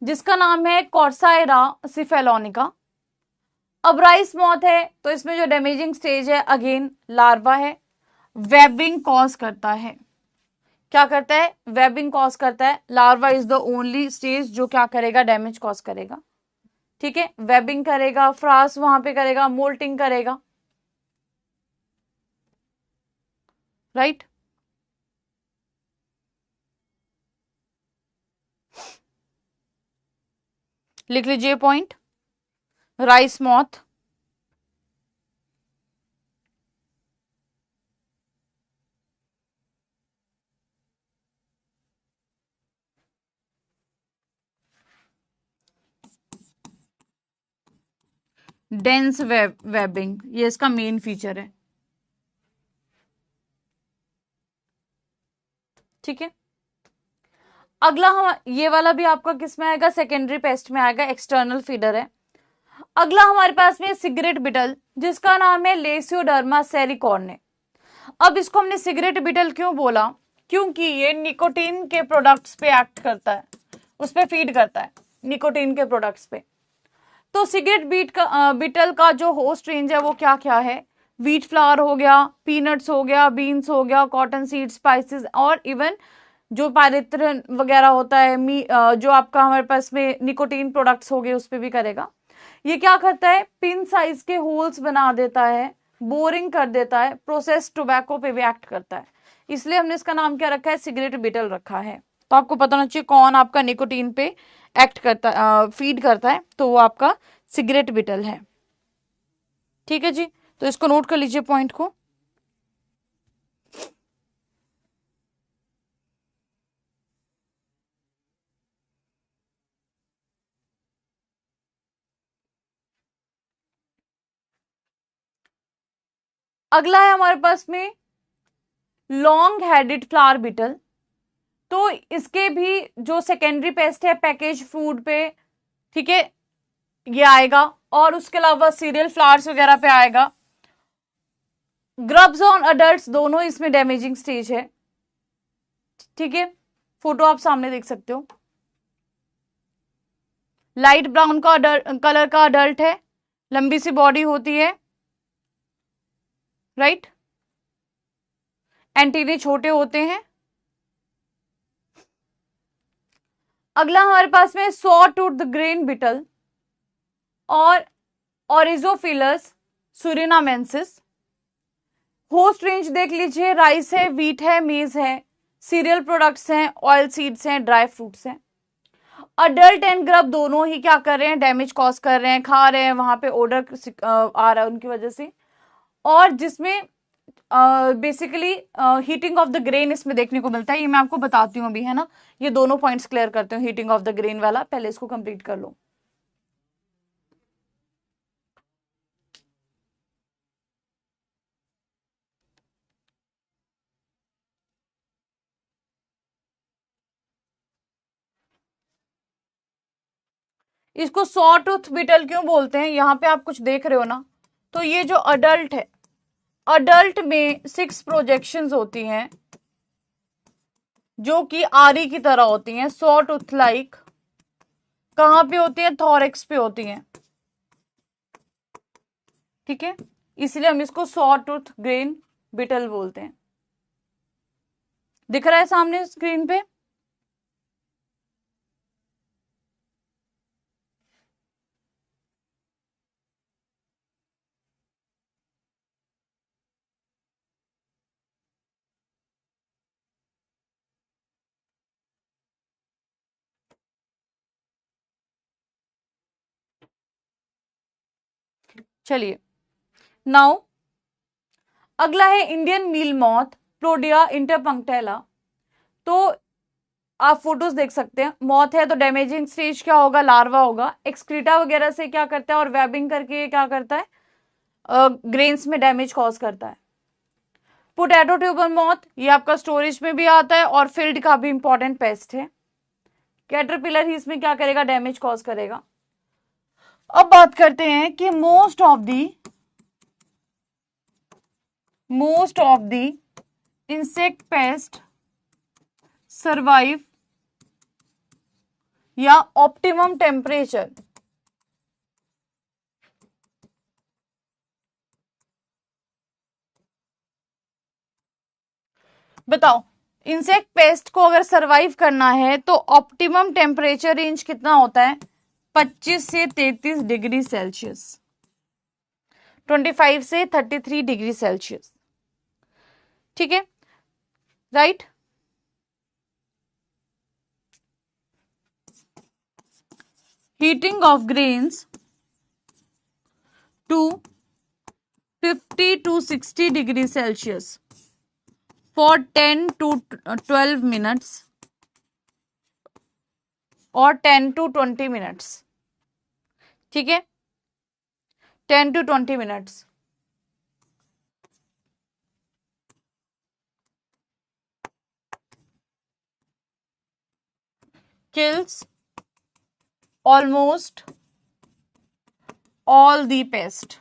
जिसका नाम है कॉर्साइरा सिफेलोनिका। अब राइस मॉथ है तो इसमें जो डैमेजिंग स्टेज है अगेन लार्वा है, वेबिंग कॉज करता है। क्या करता है, वेबिंग कॉज करता है। Larva is the only stage जो क्या करेगा, डैमेज कॉज करेगा। ठीक है, वेबिंग करेगा, फ्रास वहां पे करेगा, मोल्टिंग करेगा। राइट, लिख लीजिए point, rice moth dense webbing, ये इसका मेन फीचर है। ठीक है, अगला हम ये वाला भी आपका किस में आएगा, सेकेंडरी पेस्ट में आएगा, एक्सटर्नल फीडर है। अगला हमारे पास में सिगरेट बिटल, जिसका नाम है लेसियोडर्मा सेरिकॉर्ने। अब इसको हमने सिगरेट बिटल क्यों बोला, क्योंकि ये निकोटीन के प्रोडक्ट्स पे एक्ट करता है, उस पे फीड करता है निकोटीन के प्रोडक्ट्स पे। तो सिगरेट बिटल का जो होस्ट रेंज है वो क्या क्या है, व्हीट फ्लावर हो गया, पीनट्स हो गया, बीन्स हो गया, कॉटन सीड, स्पाइसेस, और इवन जो पायरेथ्रिन वगैरह होता है, जो आपका हमारे पास में निकोटीन प्रोडक्ट्स हो गए उस पर भी करेगा। ये क्या करता है, पिन साइज के होल्स बना देता है, बोरिंग कर देता है, प्रोसेस टोबैको पे भी एक्ट करता है, इसलिए हमने इसका नाम क्या रखा है, सिगरेट बिटल रखा है। तो आपको पता होना चाहिए कौन आपका निकोटीन पे एक्ट करता, फीड करता है, तो वो आपका सिगरेट बिटल है। ठीक है जी, तो इसको नोट कर लीजिए पॉइंट को। अगला है हमारे पास में लॉन्ग हेडेड फ्लावर बिटल। तो इसके भी जो सेकेंडरी पेस्ट है पैकेज फूड पे, ठीक है, ये आएगा, और उसके अलावा सीरियल फ्लावर्स वगैरह पे आएगा। ग्रब्स ऑन अडल्ट्स दोनों इसमें डैमेजिंग स्टेज है। ठीक है, फोटो आप सामने देख सकते हो। लाइट ब्राउन का कलर का अडल्ट है, लंबी सी बॉडी होती है, राइट, एंटीने छोटे होते हैं। अगला हमारे पास में सॉ टूथ ग्रेन बिटल और ओरिजोफिलस सुरिनामेंसिस। होस्ट रेंज देख लीजिए, राइस है, व्हीट है, मेज है, सीरियल प्रोडक्ट्स हैं, ऑयल सीड्स हैं, ड्राई फ्रूट्स हैं। अडल्ट एंड ग्रब दोनों ही क्या कर रहे हैं, डैमेज कॉज कर रहे हैं, खा रहे हैं, वहां पे ओडर आ रहा है उनकी वजह से। और जिसमें basically heating of the grain इसमें देखने को मिलता है, ये मैं आपको बताती हूँ अभी, है ना। ये दोनों पॉइंट्स क्लियर करते हैं, हीटिंग ऑफ द ग्रेन वाला पहले इसको कंप्लीट कर लो। इसको सॉ टूथ बिटल क्यों बोलते हैं, यहाँ पे आप कुछ देख रहे हो ना, तो ये जो अडल्ट है, अडल्ट में 6 प्रोजेक्शंस होती हैं जो कि आरी की तरह होती हैं, सॉ टूथ लाइक। कहां पे होती है, थॉरेक्स पे होती हैं। ठीक है, इसलिए हम इसको सॉ टूथ ग्रेन बिटल बोलते हैं। दिख रहा है सामने स्क्रीन पे। चलिए, नाउ अगला है इंडियन मील मॉथ, प्लोडिया इंटरपंक्टेला। तो आप फोटोज देख सकते हैं, मॉथ है तो डैमेजिंग स्टेज क्या होगा, लार्वा होगा, एक्सक्रीटा वगैरह से क्या करता है और वेबिंग करके क्या करता है, ग्रेन्स में डैमेज कॉज करता है। पोटैटो ट्यूबर मॉथ, ये आपका स्टोरेज में भी आता है और फील्ड का भी इंपॉर्टेंट पेस्ट है। कैटरपिलर ही इसमें क्या करेगा, डैमेज कॉज करेगा। अब बात करते हैं कि most of the insect pest survive या ऑप्टिमम टेम्परेचर। बताओ, इंसेक्ट पेस्ट को अगर सरवाइव करना है तो ऑप्टिमम टेम्परेचर रेंज कितना होता है, 25 से 33 डिग्री सेल्सियस, 25 से 33 डिग्री सेल्सियस। ठीक है, right. Heating of grains to 50 to 60 degree Celsius for 10 to 12 minutes और 10 to 20 minutes। ठीक है, 10 to 20 minutes। kills almost all the paste,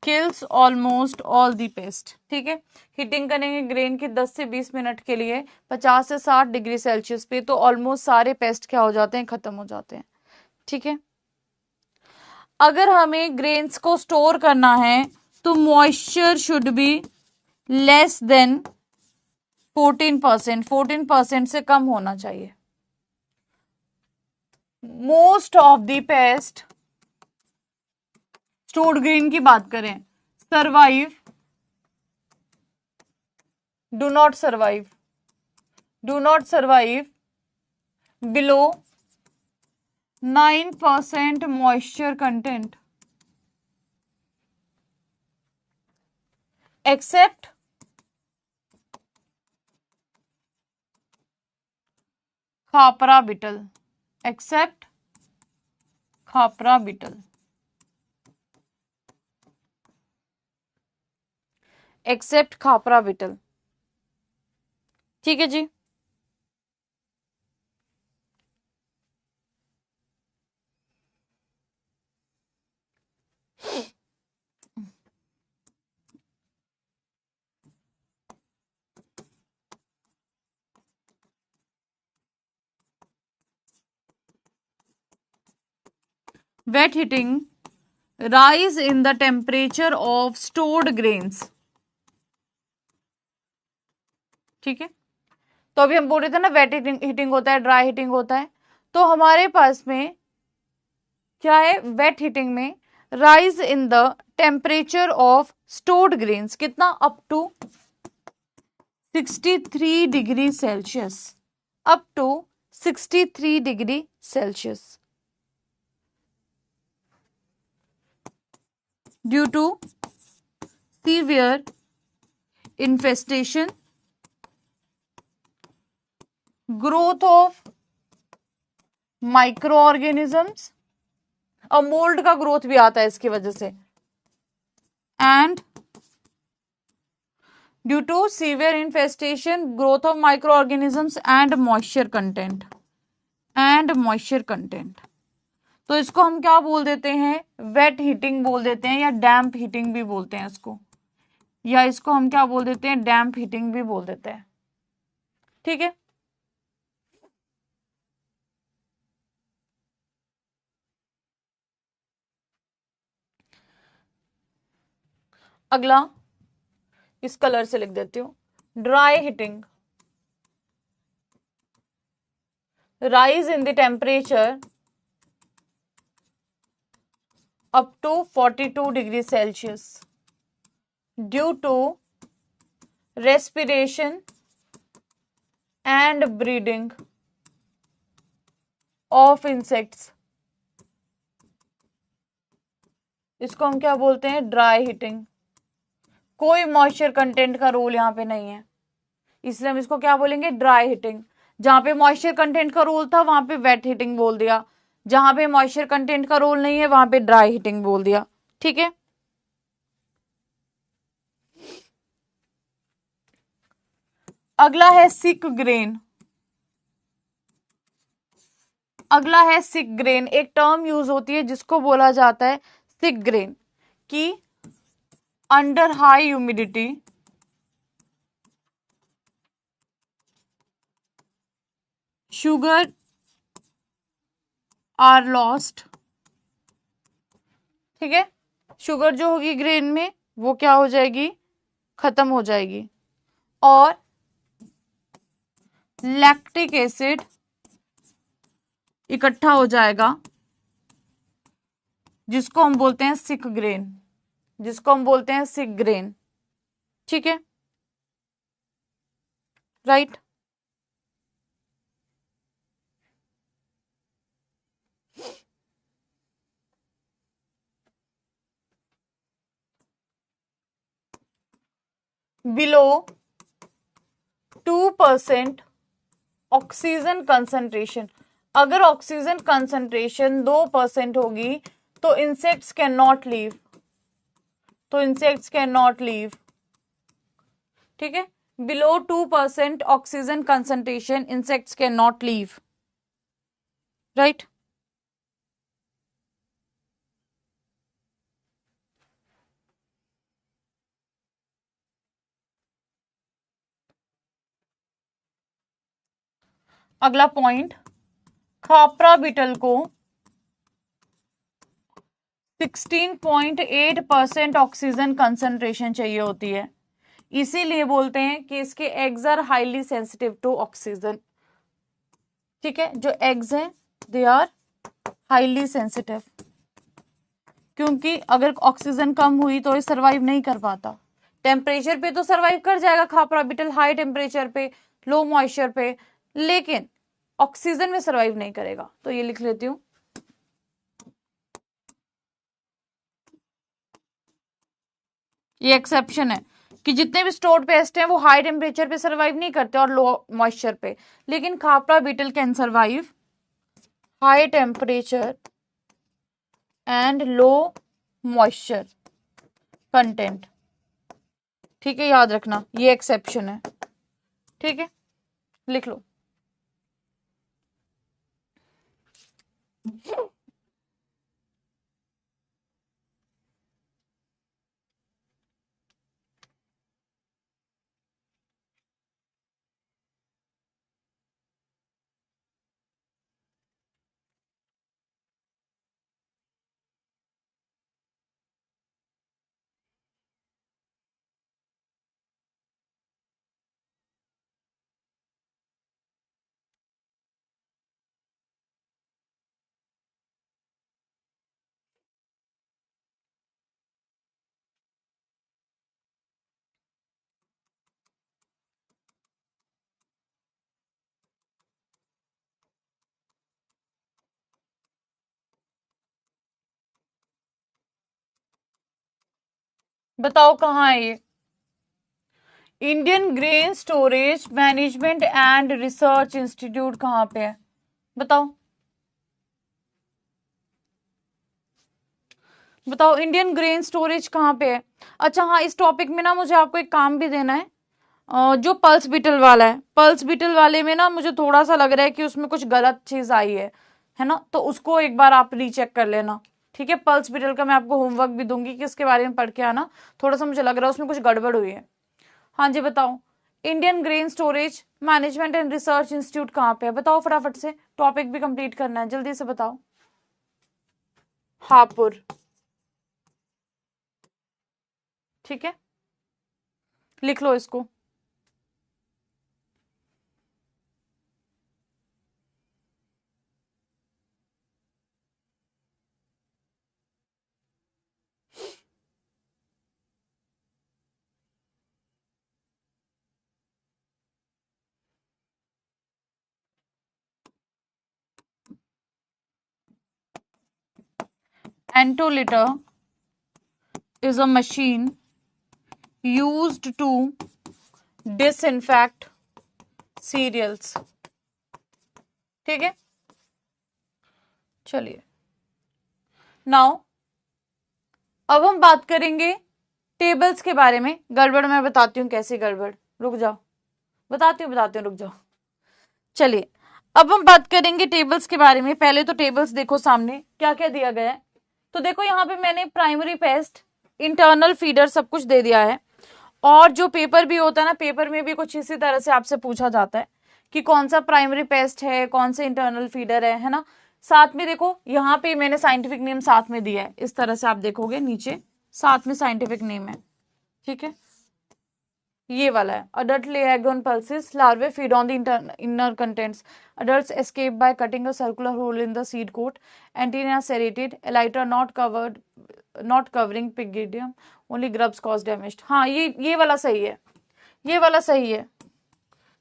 kills almost all the paste. ठीक है, हीटिंग करेंगे ग्रेन की 10 से 20 मिनट के लिए 50 से 60 डिग्री सेल्सियस पे, तो ऑलमोस्ट सारे पेस्ट क्या हो जाते हैं, खत्म हो जाते हैं। ठीक है, अगर हमें ग्रेन्स को स्टोर करना है तो moisture should be less than 14%, 14% से कम होना चाहिए। Most of the pest stored grain की बात करें, survive, do not survive, do not survive below 9% moisture content, except khapra beetle, except khapra beetle, except khapra beetle. ठीक है जी, wet heating rise in the temperature of stored grains। ठीक है, तो अभी हम बोल रहे थे ना वेट हीटिंग होता है, ड्राई हीटिंग होता है, तो हमारे पास में क्या है, वेट हीटिंग में rise in the temperature of stored grains, कितना, up to 63 degree Celsius, up to 63 degree Celsius, due to severe infestation, growth of micro organisms, और मोल्ड का ग्रोथ भी आता है इसकी वजह से, and due to severe infestation, growth of micro organisms and moisture content, and moisture content. तो इसको हम क्या बोल देते हैं, वेट हीटिंग बोल देते हैं, या डैम्प हीटिंग भी बोलते हैं इसको, या इसको हम क्या बोल देते हैं, डैम्प हीटिंग भी बोल देते हैं। ठीक है, अगला इस कलर से लिख देती हूं, dry heating rise in the temperature up to 42 degrees Celsius due to respiration and breeding of insects। इसको हम क्या बोलते हैं, ड्राई हीटिंग। कोई मॉइस्चर कंटेंट का रोल यहाँ पे नहीं है, इसलिए हम इसको क्या बोलेंगे, ड्राई हीटिंग। जहां पे मॉइस्चर कंटेंट का रोल था वहां पे वेट हीटिंग बोल दिया, जहां पे मॉइस्चर कंटेंट का रोल नहीं है वहां पे ड्राई हीटिंग बोल दिया। ठीक है, अगला है सिक ग्रेन। अगला है सिक ग्रेन, एक टर्म यूज होती है जिसको बोला जाता है सिक ग्रेन, की under high humidity sugar are lost. ठीक है, शुगर जो होगी ग्रेन में वो क्या हो जाएगी, खत्म हो जाएगी, और लैक्टिक एसिड इकट्ठा हो जाएगा, जिसको हम बोलते हैं सिक ग्रेन, जिसको हम बोलते हैं सिक ग्रेन। ठीक है, राइट। बिलो 2% ऑक्सीजन कंसंट्रेशन, अगर ऑक्सीजन कंसंट्रेशन 2% होगी तो इंसेक्ट्स कैन नॉट लीव, तो इंसेक्ट्स कैन नॉट लीव। ठीक है, below 2% oxygen concentration insects can not leave, right. अगला पॉइंट, खापरा बीटल को 16.8% ऑक्सीजन कंसंट्रेशन चाहिए होती है, इसीलिए बोलते हैं कि इसके eggs are highly sensitive to oxygen. ठीक है, जो एग्स हैं दे आर हाईली सेंसिटिव, क्योंकि अगर ऑक्सीजन कम हुई तो ये सर्वाइव नहीं कर पाता। टेम्परेचर पे तो सर्वाइव कर जाएगा खापरा बीटल, हाई टेम्परेचर पे, लो मॉइस्चर पे, लेकिन ऑक्सीजन में सर्वाइव नहीं करेगा। तो ये लिख लेती हूं, ये एक्सेप्शन है कि जितने भी स्टोर्ड पेस्ट हैं वो हाई टेम्परेचर पे सर्वाइव नहीं करते और लो मॉइस्चर पे, लेकिन khapra beetle can survive high temperature and low moisture content. ठीक है, याद रखना ये एक्सेप्शन है। ठीक है, लिख लो। बताओ कहाँ है ये? Indian grain storage management and research institute कहाँ पे है? बताओ बताओ, इंडियन ग्रेन स्टोरेज कहाँ पे है? अच्छा हाँ, इस टॉपिक में ना मुझे आपको एक काम भी देना है। जो पल्स बीटल वाला है, पल्स बीटल वाले में ना मुझे थोड़ा सा लग रहा है कि उसमें कुछ गलत चीज आई है ना, तो उसको एक बार आप रीचेक कर लेना। ठीक है, पल्स बीटल का मैं आपको होमवर्क भी दूंगी कि इसके बारे में पढ़ के आना। थोड़ा सा मुझे लग रहा है उसमें कुछ गड़बड़ हुई है। हाँ जी बताओ, Indian grain storage management and research institute कहाँ पे है? बताओ फटाफट से, टॉपिक भी कंप्लीट करना है, जल्दी से बताओ। हापुड़। ठीक है, लिख लो इसको। Entoliter is a machine used to disinfect cereals। ठीक है, चलिए नाउ अब हम बात करेंगे टेबल्स के बारे में। गड़बड़ मैं बताती हूँ कैसी गड़बड़, रुक जाओ, बताती हूँ रुक जाओ। चलिए अब हम बात करेंगे टेबल्स के बारे में। पहले तो टेबल्स देखो सामने क्या क्या दिया गया है। तो देखो यहाँ पे मैंने प्राइमरी पेस्ट, इंटरनल फीडर सब कुछ दे दिया है। और जो पेपर भी होता है ना, पेपर में भी कुछ इसी तरह से आपसे पूछा जाता है कि कौन सा प्राइमरी पेस्ट है, कौन सा इंटरनल फीडर है ना। साथ में देखो यहाँ पे मैंने साइंटिफिक नेम साथ में दिया है, इस तरह से आप देखोगे नीचे साथ में साइंटिफिक नेम है। ठीक है, ये वाला है, अडल्ट ले egg on pulses, larvae feed on the inner contents, adults escape by cutting a circular hole in the seed coat, antennae serrated, elytra not covering pygidium, only grubs cause damage। हाँ ये वाला सही है, ये वाला सही है,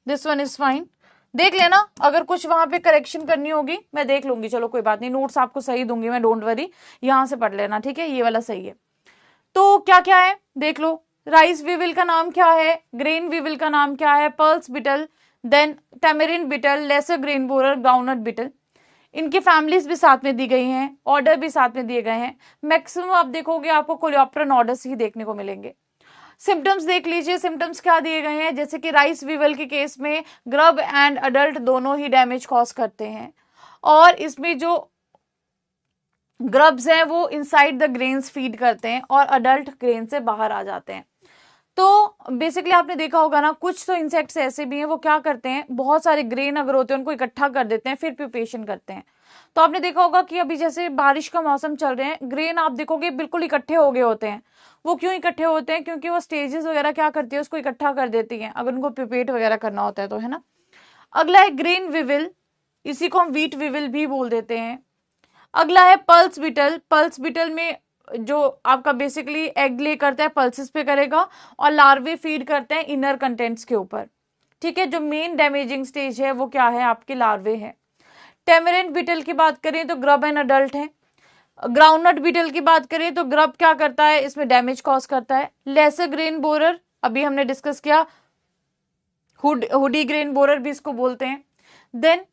दिस वन इज फाइन। देख लेना, अगर कुछ वहां पे करेक्शन करनी होगी मैं देख लूंगी, चलो कोई बात नहीं, नोट्स आपको सही दूंगी मैं, डोंट वरी, यहां से पढ़ लेना। ठीक है, ये वाला सही है। तो क्या क्या है देख लो, राइस वीविल का नाम क्या है, ग्रेन वीविल का नाम क्या है, pulse beetle, then tamarind beetle, lesser grain borer, groundnut beetle. इनकी फैमिलीज भी साथ में दी गई हैं, ऑर्डर भी साथ में दिए गए हैं। मैक्सिमम आप देखोगे आपको कोलियोप्टेरन ऑर्डर्स ही देखने को मिलेंगे। सिम्टम्स देख लीजिए, सिम्टम्स क्या दिए गए हैं, जैसे कि राइस वीवल के केस में ग्रब एंड अडल्ट दोनों ही डैमेज कॉज करते हैं, और इसमें जो ग्रब्स हैं वो इनसाइड द ग्रेन्स फीड करते हैं और अडल्ट ग्रेन से बाहर आ जाते हैं। तो बेसिकली आपने देखा होगा ना, कुछ तो इंसेक्ट्स ऐसे भी हैं वो क्या करते हैं, बहुत सारे ग्रेन अगर होते हैं उनको इकट्ठा कर देते हैं, फिर प्यूपेशन करते हैं। तो आपने देखा होगा कि अभी जैसे बारिश का मौसम चल रहे हैं, ग्रेन आप देखोगे बिल्कुल इकट्ठे हो गए होते हैं। वो क्यों इकट्ठे होते हैं? क्योंकि वो स्टेजेस वगैरह क्या करती है, उसको इकट्ठा कर देती है अगर उनको प्यूपेट वगैरह करना होता है तो, है ना। अगला है ग्रेन विविल, इसी को हम व्हीट विविल भी बोल देते हैं। अगला है पल्स बीटल। पल्स बीटल में जो आपका बेसिकली एग ले करता है पल्सेस पे करेगा, और लार्वे फीड करते हैं इनर कंटेंट्स के ऊपर। ठीक है, जो मेन डैमेजिंग स्टेज है वो क्या है, आपके लार्वे है। टेमरेंट बीटल की बात करें तो ग्रब एंड अडल्ट है। ग्राउंडनट बीटल की बात करें तो ग्रब क्या करता है, इसमें डैमेज कॉज करता है। लेसर ग्रेन बोरर अभी हमने डिस्कस किया, हुडी ग्रेन बोरर भी इसको बोलते हैं। देन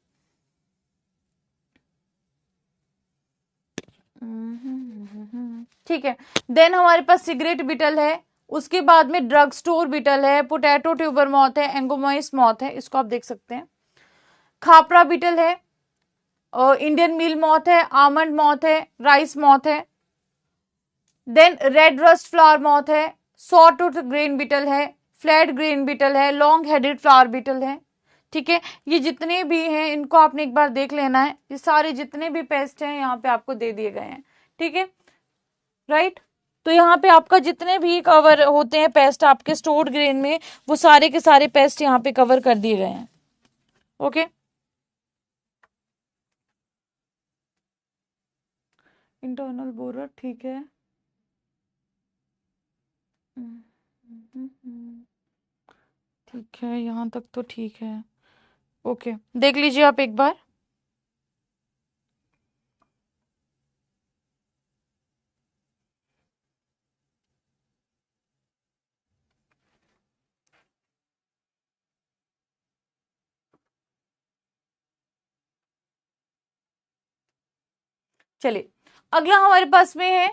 ठीक है, देन हमारे पास सिगरेट बीटल है, उसके बाद में ड्रग स्टोर बीटल है, पोटैटो ट्यूबर मॉथ है, एंगोमाइस मॉथ है, इसको आप देख सकते हैं। खापरा बीटल है, और इंडियन मील मॉथ है, आमंड मॉथ है, राइस मॉथ है। Then red rust flour moth है, सॉटूथ ग्रेन बीटल है, फ्लैट ग्रेन बीटल है, लॉन्ग हेडेड फ्लावर बीटल है। ठीक है, ये जितने भी हैं इनको आपने एक बार देख लेना है, ये सारे जितने भी पेस्ट हैं यहाँ पे आपको दे दिए गए हैं। ठीक है, राइट। तो यहाँ पे आपका जितने भी कवर होते हैं पेस्ट आपके स्टोर्ड ग्रेन में, वो सारे के सारे पेस्ट यहाँ पे कवर कर दिए गए हैं। ओके, इंटरनल बोरर, ठीक है। ठीक है, यहाँ तक तो ठीक है। ओके, देख लीजिए आप एक बार। चलिए, अगला हमारे पास में है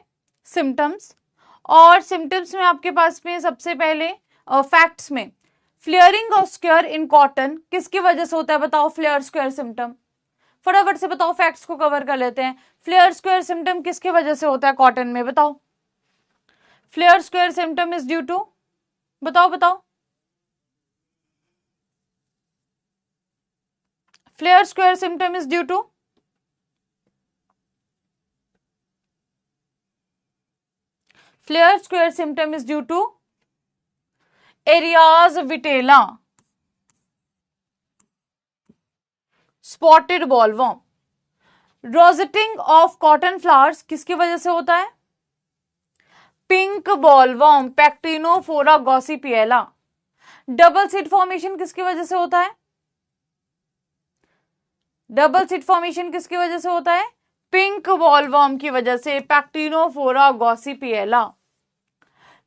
सिम्टम्स। और सिम्टम्स में आपके पास में सबसे पहले फैक्ट्स में flaring of square in cotton किसकी वजह से होता है, बताओ। फ्लेयर स्क्वायर सिम्टम फटाफट से बताओ, फैक्ट्स को कवर कर लेते हैं। फ्लेयर स्क्वायर सिम्टम किसकी वजह से होता है कॉटन में, बताओ। Flare square symptom is due to, बताओ बताओ। Flare square symptom is due to, flare square symptom is due to Earias vittella, spotted bollworm. Rosetting of cotton flowers किसकी वजह से होता है, pink bollworm, Pectinophora gossypiella. Double seed formation किसकी वजह से होता है, डबल सीड फॉर्मेशन किसकी वजह से होता है, पिंक बॉलवर्म की वजह से, Pectinophora gossypiella.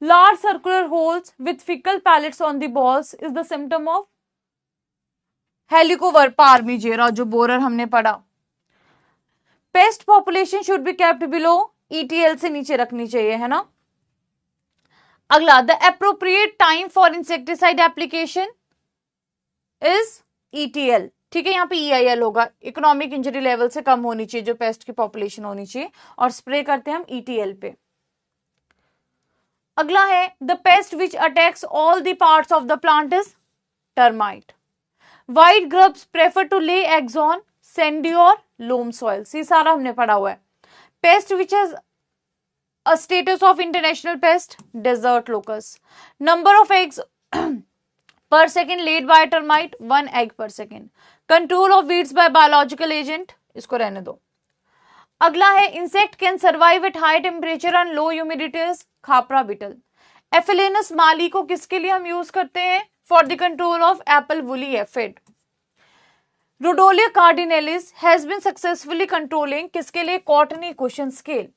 Large circular holes with faecal pellets on the bolls is the symptom of Helicoverpa armigera, जो बोरर हमने पढ़ा। Pest population should be kept below ETL, से नीचे रखनी चाहिए, है ना। अगला, the appropriate time for insecticide application is ETL. ठीक है, यहाँ पे ईआईएल होगा, इकोनॉमिक इंजरी लेवल से कम होनी चाहिए जो पेस्ट की पॉपुलेशन होनी चाहिए, और स्प्रे करते हैं हम ईटीएल पे। अगला है the pest which attacks all the parts of the plant is termite. White grubs prefer to lay eggs on sandy और लोम सॉइल्स, ये सारा हमने पढ़ा हुआ है। Pest which has a status of international pest, desert locust. Number of eggs per second laid by termite, 1 egg per second. Control of weeds by biological agent, इसको रहने दो। अगला है insect can survive at high temperature and low humidities, khapra beetle. Aphelinus mali को किसके लिए हम use करते हैं, for the control of apple woolly aphid. Rodolia cardinalis has been successfully controlling किसके लिए, cottony cushion scale.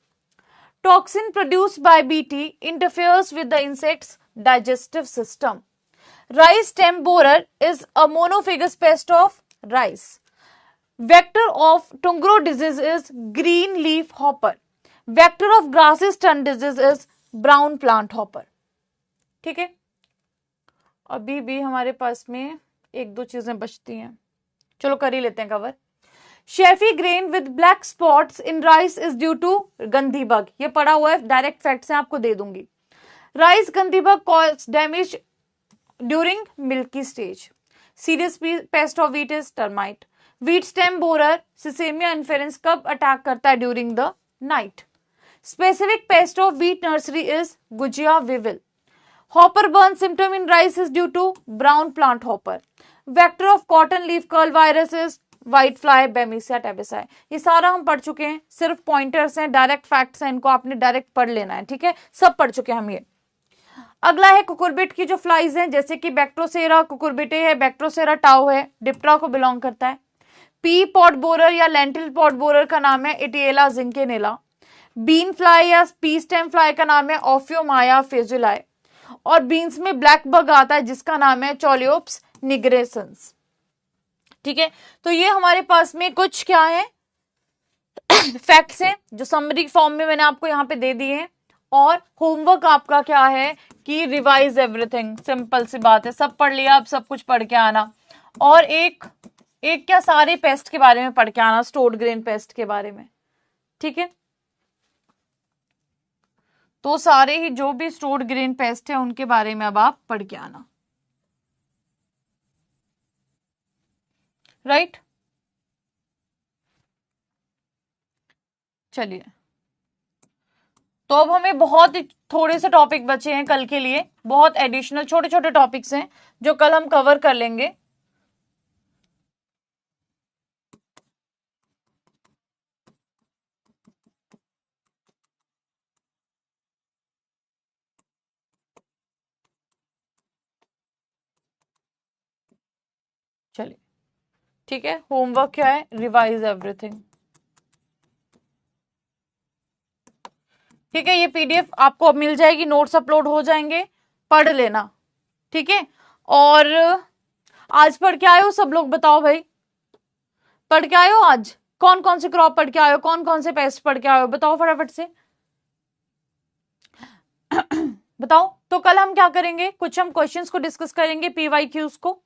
Toxin produced by Bt interferes with the insect's digestive system. Rice stem borer is a monophagous pest of rice. Vector of Tungro disease is green leaf hopper. Vector of grasses stun disease is brown plant hopper. ठीक है, अभी भी हमारे पास में एक दो चीजें बचती हैं, चलो कर ही लेते हैं cover. Chaffy grain with black spots in rice is due to gundhi bug, ये पड़ा हुआ है, डायरेक्ट फैक्ट्स हैं आपको दे दूंगी। Rice gandhi bug cause damage during milky stage. Serious pest of wheat is termite. Wheat stem borer sesamia inferens कब attack करता है? During the night. Specific pest of wheat nursery is gujhia weevil. Hopper burn symptom in rice is due to brown plant hopper. Vector of cotton leaf curl virus is white fly bemisia tabaci. ये सारा हम पढ़ चुके हैं, सिर्फ pointers हैं, direct facts हैं, इनको आपने डायरेक्ट पढ़ लेना है. ठीक है, सब पढ़ चुके हैं हम ये. अगला है कुकुरबिट की जो फ्लाइज हैं, जैसे कि बैक्ट्रोसेरा कुकुरबिटे है, बैक्ट्रोसेरा टाउ है, डिप्टरा को बिलोंग करता है. पी पॉट बोरर या लेंटिल पॉट बोरर का नाम है इटिएला जिंकेनेला. बीन फ्लाई या पी स्टेम फ्लाई का नाम है ऑफियोमाया फेजुलाई. और बीन्स में ब्लैक बग आता है जिसका नाम है चोलियोप्स निग्रेसंस. ठीक है, तो ये हमारे पास में कुछ क्या है फैक्ट्स हैं जो समरी फॉर्म में मैंने आपको यहाँ पे दे दिए हैं. और होमवर्क आपका क्या है कि रिवाइज एवरीथिंग. सिंपल सी बात है, सब पढ़ लिया, अब सब कुछ पढ़ के आना. और एक क्या सारे पेस्ट के बारे में पढ़ के आना, स्टोर्ड ग्रेन पेस्ट के बारे में. ठीक है, तो सारे ही जो भी स्टोर्ड ग्रेन पेस्ट है उनके बारे में अब आप पढ़ के आना. राइट, चलिए. तो अब हमें बहुत थोड़े से टॉपिक बचे हैं कल के लिए, बहुत एडिशनल छोटे छोटे टॉपिक्स हैं जो कल हम कवर कर लेंगे. चलिए, ठीक है. होमवर्क क्या है? Revise everything. ठीक है, ये पीडीएफ आपको अब मिल जाएगी, नोट्स अपलोड हो जाएंगे, पढ़ लेना. ठीक है, और आज पढ़ के आए हो सब लोग? बताओ भाई, पढ़ के आए हो आज? कौन कौन से क्रॉप पढ़ के आए हो, कौन कौन से पेस्ट पढ़ के आए हो? बताओ फटाफट से बताओ. तो कल हम क्या करेंगे, कुछ हम क्वेश्चंस को डिस्कस करेंगे, पीवाईक्यूज को,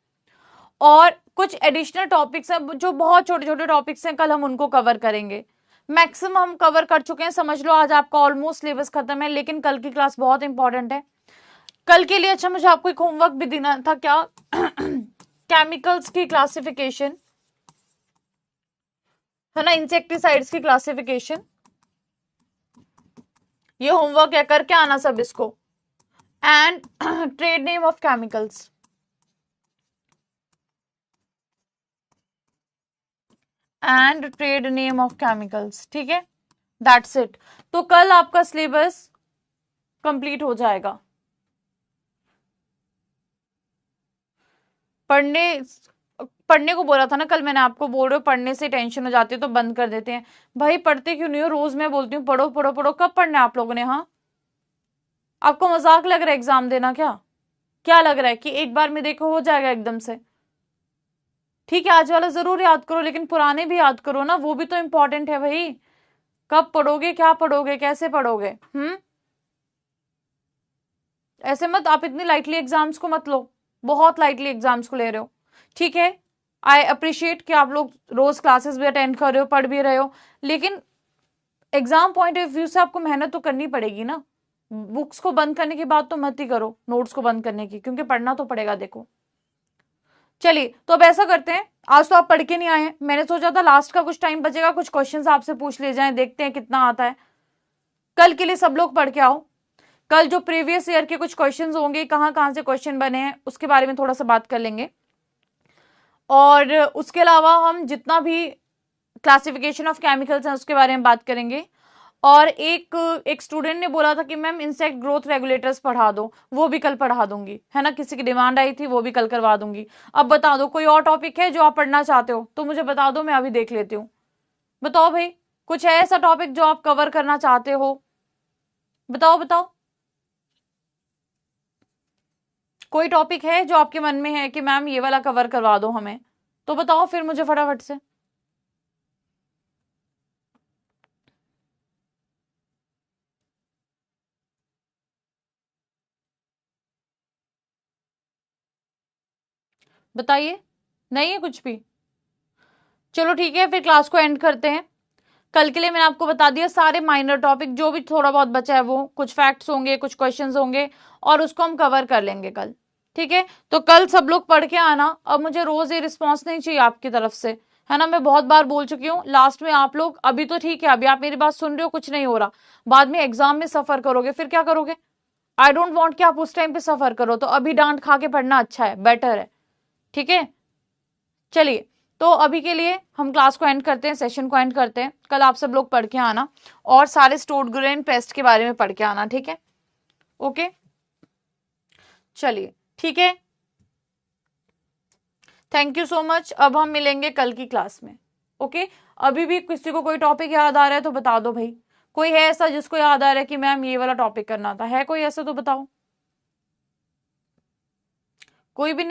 और कुछ एडिशनल टॉपिक्स हैं जो बहुत छोटे छोटे टॉपिक्स हैं, कल हम उनको कवर करेंगे. मैक्सिमम हम कवर कर चुके हैं, समझ लो आज आपका ऑलमोस्ट सिलेबस खत्म है, लेकिन कल की क्लास बहुत इंपॉर्टेंट है. कल के लिए अच्छा मुझे आपको एक होमवर्क भी देना था. क्या? केमिकल्स की क्लासिफिकेशन है ना, इंसेक्टिसाइड्स की क्लासिफिकेशन. ये होमवर्क है, करके आना सब इसको. And trade name of chemicals, and trade name of chemicals. ठीक है, दैट्स इट. तो कल आपका सिलेबस कंप्लीट हो जाएगा. पढ़ने को बोला था ना कल मैंने आपको, बोल रहे हो पढ़ने से टेंशन हो जाती है तो बंद कर देते हैं. भाई पढ़ते क्यों नहीं हो? रोज मैं बोलती हूँ पढ़ो पढ़ो पढ़ो. कब पढ़ना है आप लोगों ने? हाँ, आपको मजाक लग रहा है एग्जाम देना? क्या लग रहा है कि एक बार में देखो हो जाएगा एकदम से? ठीक है, आज वाला जरूर याद करो, लेकिन पुराने भी याद करो ना, वो भी तो इम्पोर्टेंट है भाई. कब पढ़ोगे, क्या पढ़ोगे, कैसे पढ़ोगे? ऐसे मत, आप इतनी लाइटली एग्जाम्स को मत लो, बहुत लाइटली एग्जाम्स को ले रहे हो. ठीक है, आई अप्रिशिएट कि आप लोग रोज क्लासेस भी अटेंड कर रहे हो, पढ़ भी रहे हो, लेकिन एग्जाम पॉइंट ऑफ व्यू से आपको मेहनत तो करनी पड़ेगी ना. बुक्स को बंद करने की बात तो मत ही करो, नोट्स को बंद करने की, क्योंकि पढ़ना तो पड़ेगा. देखो, चलिए, तो अब ऐसा करते हैं, आज तो आप पढ़ के नहीं आए हैं, मैंने सोचा था लास्ट का कुछ टाइम बचेगा, कुछ क्वेश्चंस आपसे पूछ ले जाएं, देखते हैं कितना आता है. कल के लिए सब लोग पढ़ के आओ. कल जो प्रीवियस ईयर के कुछ क्वेश्चंस होंगे, कहाँ कहाँ से क्वेश्चन बने हैं, उसके बारे में थोड़ा सा बात कर लेंगे. और उसके अलावा हम जितना भी क्लासिफिकेशन ऑफ केमिकल्स हैं उसके बारे में बात करेंगे. और एक स्टूडेंट ने बोला था कि मैम इंसेक्ट ग्रोथ रेगुलेटर्स पढ़ा दो, वो भी कल पढ़ा दूंगी, है ना. किसी की डिमांड आई थी, वो भी कल करवा दूंगी. अब बता दो, कोई और टॉपिक है जो आप पढ़ना चाहते हो तो मुझे बता दो, मैं अभी देख लेती हूँ. बताओ भाई, कुछ है ऐसा टॉपिक जो आप कवर करना चाहते हो? बताओ बताओ, कोई टॉपिक है जो आपके मन में है कि मैम ये वाला कवर करवा दो हमें, तो बताओ फिर मुझे फटाफट से. बताइए, नहीं है कुछ भी? चलो ठीक है, फिर क्लास को एंड करते हैं. कल के लिए मैंने आपको बता दिया सारे माइनर टॉपिक, जो भी थोड़ा बहुत बचा है वो, कुछ फैक्ट्स होंगे, कुछ क्वेश्चंस होंगे और उसको हम कवर कर लेंगे कल, ठीक है। तो कल सब लोग पढ़ के आना। अब मुझे रोज ये रिस्पॉन्स नहीं चाहिए आपकी तरफ से, है ना। मैं बहुत बार बोल चुकी हूँ, लास्ट में आप लोग, अभी तो ठीक है, अभी आप मेरी बात सुन रहे हो, कुछ नहीं हो रहा, बाद में एग्जाम में सफर करोगे, फिर क्या करोगे। आई डोंट वांट कि आप उस टाइम पे सफर करो, तो अभी डांट खा के पढ़ना अच्छा है, बेटर है, ठीक है। चलिए, तो अभी के लिए हम क्लास को एंड करते हैं, सेशन को एंड करते हैं। कल आप सब लोग पढ़ के आना और सारे स्टोर्ड ग्रेन पेस्ट के बारे में पढ़ के आना, ठीक है। ओके, चलिए ठीक है, थैंक यू सो मच। अब हम मिलेंगे कल की क्लास में, ओके। अभी भी किसी को कोई टॉपिक याद आ रहा है तो बता दो भाई, कोई है ऐसा जिसको याद आ रहा है कि मैम ये वाला टॉपिक करना था, है कोई ऐसा तो बताओ, कोई भी नहीं।